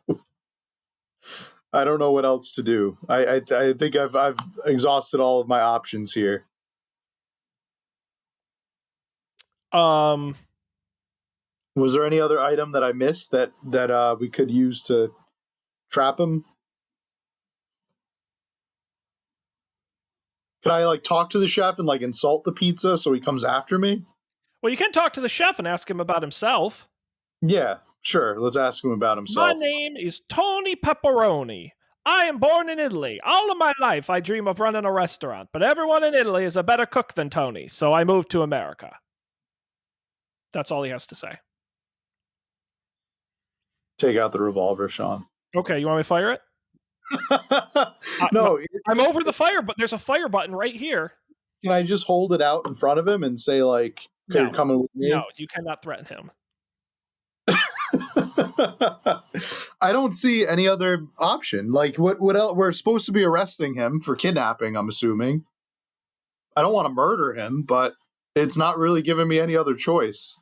I don't know what else to do. I think I've exhausted all of my options here. Was there any other item that I missed that we could use to trap him? Could I talk to the chef and insult the pizza so he comes after me? Well, you can talk to the chef and ask him about himself. Yeah, Sure, let's ask him about My himself. name is Tony Pepperoni. I am born in Italy. All of my life, I dream of running a restaurant, but everyone in Italy is a better cook than Tony, so I moved to America. That's all he has to say. Take out the revolver, Sean. Okay, you want me to fire it? No, I'm over the fire, but there's a fire button right here. Can I just hold it out in front of him and say, like, no, you're coming with me? No, you cannot threaten him. I don't see any other option. Like, what else? We're supposed to be arresting him for kidnapping, I'm assuming. I don't want to murder him, but it's not really giving me any other choice.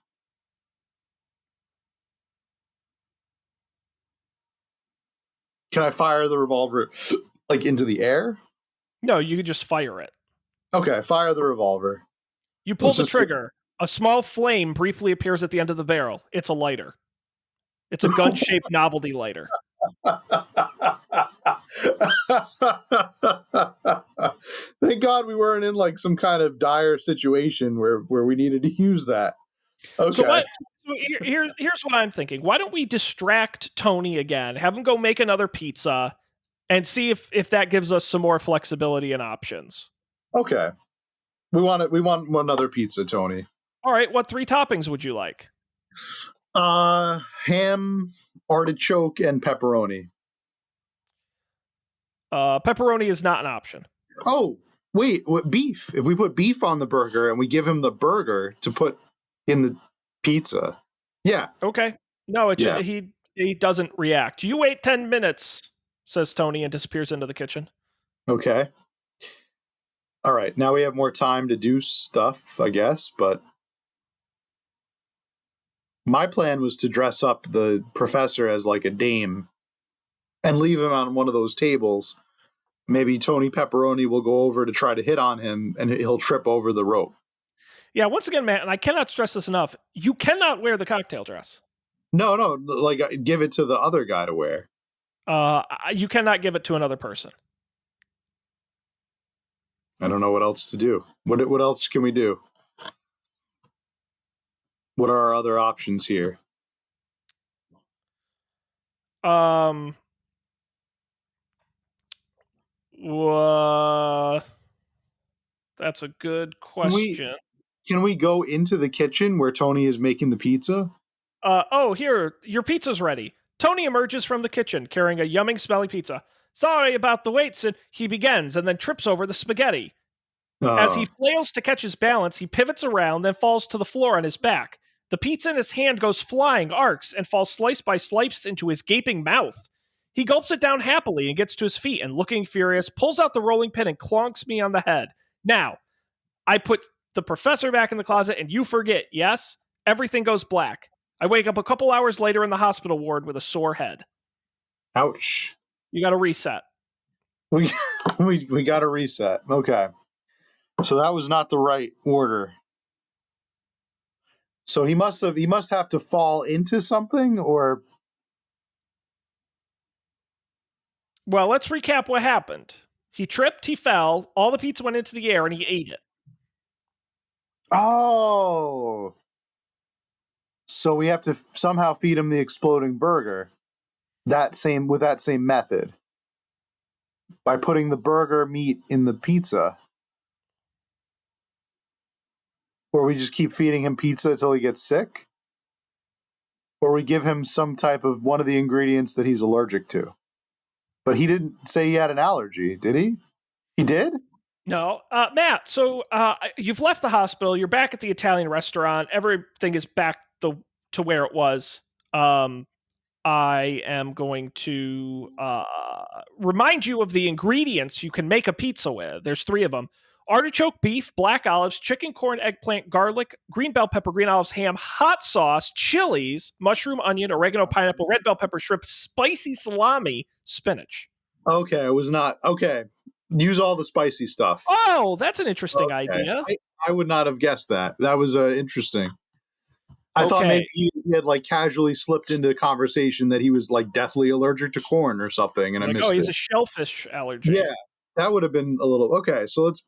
Can I fire the revolver, like, into the air? No, you can just fire it. Okay, fire the revolver. You pull the trigger. A small flame briefly appears at the end of the barrel. It's a lighter. It's a gun-shaped novelty lighter. Thank God we weren't in like some kind of dire situation where we needed to use that. Okay. So here's what I'm thinking. Why don't we distract Tony again? Have him go make another pizza and see if that gives us some more flexibility and options. Okay. We want another pizza, Tony. All right, what 3 toppings would you like? Ham, artichoke, and pepperoni. Pepperoni is not an option. Oh, wait, what beef? If we put beef on the burger and we give him the burger to put in the pizza. Yeah. Okay. No, he doesn't react. You wait 10 minutes, says Tony and disappears into the kitchen. Okay. All right, now we have more time to do stuff, I guess, but my plan was to dress up the professor as like a dame and leave him on one of those tables. Maybe Tony Pepperoni will go over to try to hit on him and he'll trip over the rope. Yeah, once again, Matt, and I cannot stress this enough, you cannot wear the cocktail dress. No, like give it to the other guy to wear. You cannot give it to another person. I don't know what else to do. What else can we do? What are our other options here? That's a good question. Can we go into the kitchen where Tony is making the pizza? Here, your pizza's ready. Tony emerges from the kitchen carrying a yummy, smelly pizza. Sorry about the wait, Sid. He begins and then trips over the spaghetti. As he flails to catch his balance, he pivots around, then falls to the floor on his back. The pizza in his hand goes flying, arcs, and falls slice by slice into his gaping mouth. He gulps it down happily and gets to his feet and, looking furious, pulls out the rolling pin and clonks me on the head. Now, I put the professor back in the closet and you forget, yes? Everything goes black. I wake up a couple hours later in the hospital ward with a sore head. Ouch. You got to reset. We got to reset. Okay. So that was not the right order. So he must have to fall into something, or... Well, let's recap what happened. He tripped, he fell, all the pizza went into the air, and he ate it. Oh. So we have to somehow feed him the exploding burger. With that same method. By putting the burger meat in the pizza. Or we just keep feeding him pizza until he gets sick? Or we give him some type of one of the ingredients that he's allergic to. But he didn't say he had an allergy, did he? He did? No. Matt, so you've left the hospital. You're back at the Italian restaurant. Everything is back to where it was. I am going to remind you of the ingredients you can make a pizza with. There's 3 of them. Artichoke, beef, black olives, chicken, corn, eggplant, garlic, green bell pepper, green olives, ham, hot sauce, chilies, mushroom, onion, oregano, pineapple, red bell pepper, shrimp, spicy salami, spinach. Okay, it was not... Okay, use all the spicy stuff. Oh, that's an interesting idea. I would not have guessed that. That was interesting. I thought maybe he had like casually slipped into a conversation that he was like deathly allergic to corn or something, and I missed it. He's a shellfish allergy. Yeah, that would have been a little... Okay, so let's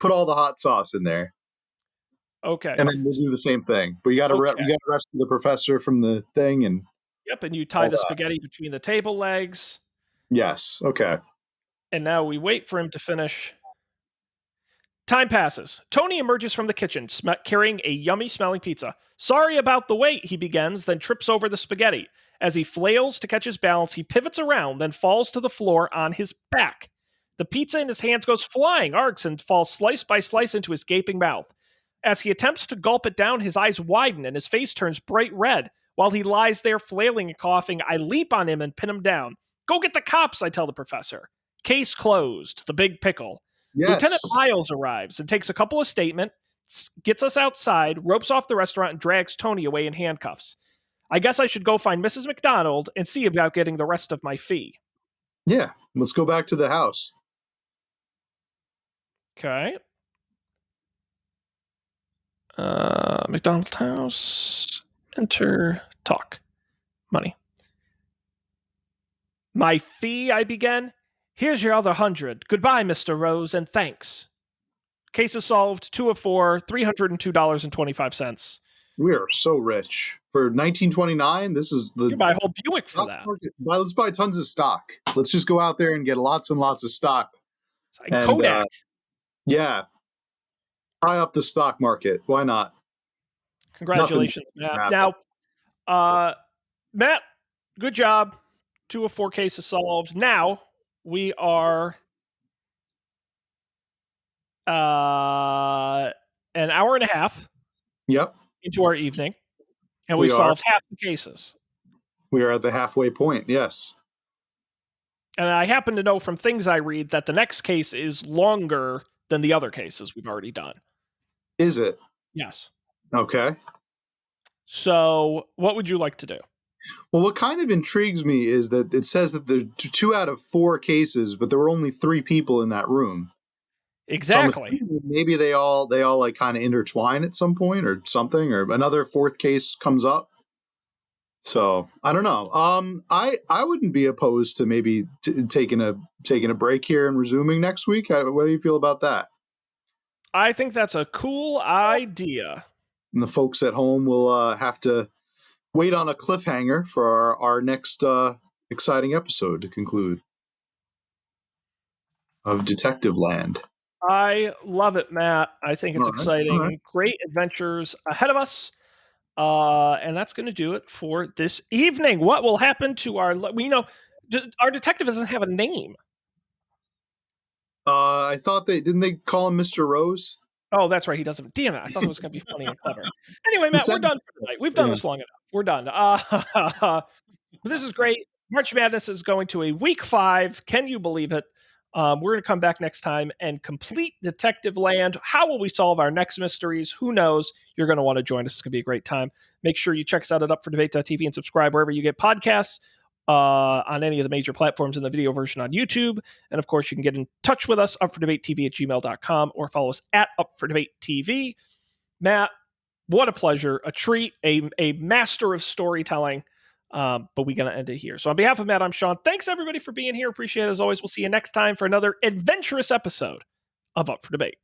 put all the hot sauce in there. Okay. And then we'll do the same thing. But you got to rescue the professor from the thing. And Yep, and you tie the spaghetti between the table legs. Yes, okay. And now we wait for him to finish. Time passes. Tony emerges from the kitchen, carrying a yummy smelling pizza. Sorry about the wait, he begins, then trips over the spaghetti. As he flails to catch his balance, he pivots around, then falls to the floor on his back. The pizza in his hands goes flying, arcs, and falls slice by slice into his gaping mouth. As he attempts to gulp it down, his eyes widen and his face turns bright red. While he lies there flailing and coughing, I leap on him and pin him down. Go get the cops, I tell the professor. Case closed. The big pickle. Yes. Lieutenant Miles arrives and takes a couple of statements, gets us outside, ropes off the restaurant, and drags Tony away in handcuffs. I guess I should go find Mrs. McDonald and see about getting the rest of my fee. Yeah, let's go back to the house. Okay. McDonald's house. Enter. Talk. Money. My fee, I began. Here's your other 100. Goodbye, Mr. Rose, and thanks. Case is solved. 2 of 4. $302.25. We are so rich for 1929. This is the. You buy a whole Buick for that. Let's buy tons of stock. Let's just go out there and get lots and lots of stock. And Kodak. Yeah. High up the stock market. Why not? Congratulations, Matt. Now, Matt, good job. 2 of 4 cases solved. Now we are an hour and a half. Yep. Into our evening, and we've solved half the cases. We are at the halfway point, yes. And I happen to know from things I read that the next case is longer than the other cases we've already done. Is it? Yes. Okay. So, what would you like to do? Well, what kind of intrigues me is that it says that there are 2 out of 4 cases, but there were only 3 people in that room. Exactly. So maybe they all like kind of intertwine at some point or something, or another 4th case comes up. So I don't know. I wouldn't be opposed to maybe taking a break here and resuming next week. What do you feel about that? I think that's a cool idea. And the folks at home will have to wait on a cliffhanger for our next exciting episode to conclude of Detectiveland. I love it, Matt. I think it's exciting. Right. Great adventures ahead of us. And that's going to do it for this evening. What will happen to our detective doesn't have a name. I thought they call him Mr. Rose. Oh, that's right. He doesn't. Damn it. I thought it was going to be funny and clever. Anyway, Matt, we're done for tonight. We've done this long enough. We're done. This is great. March Madness is going to a week 5. Can you believe it? We're going to come back next time and complete Detectiveland. How will we solve our next mysteries? Who knows? You're going to want to join us. It's going to be a great time. Make sure you check us out at UpForDebate.tv and subscribe wherever you get podcasts, on any of the major platforms, in the video version on YouTube. And of course, you can get in touch with us, upfordebatetv@gmail.com, or follow us at UpForDebateTV. Matt, what a pleasure, a treat, a master of storytelling. But we're going to end it here. So on behalf of Matt, I'm Sean. Thanks everybody for being here. Appreciate it as always. We'll see you next time for another adventurous episode of Up for Debate.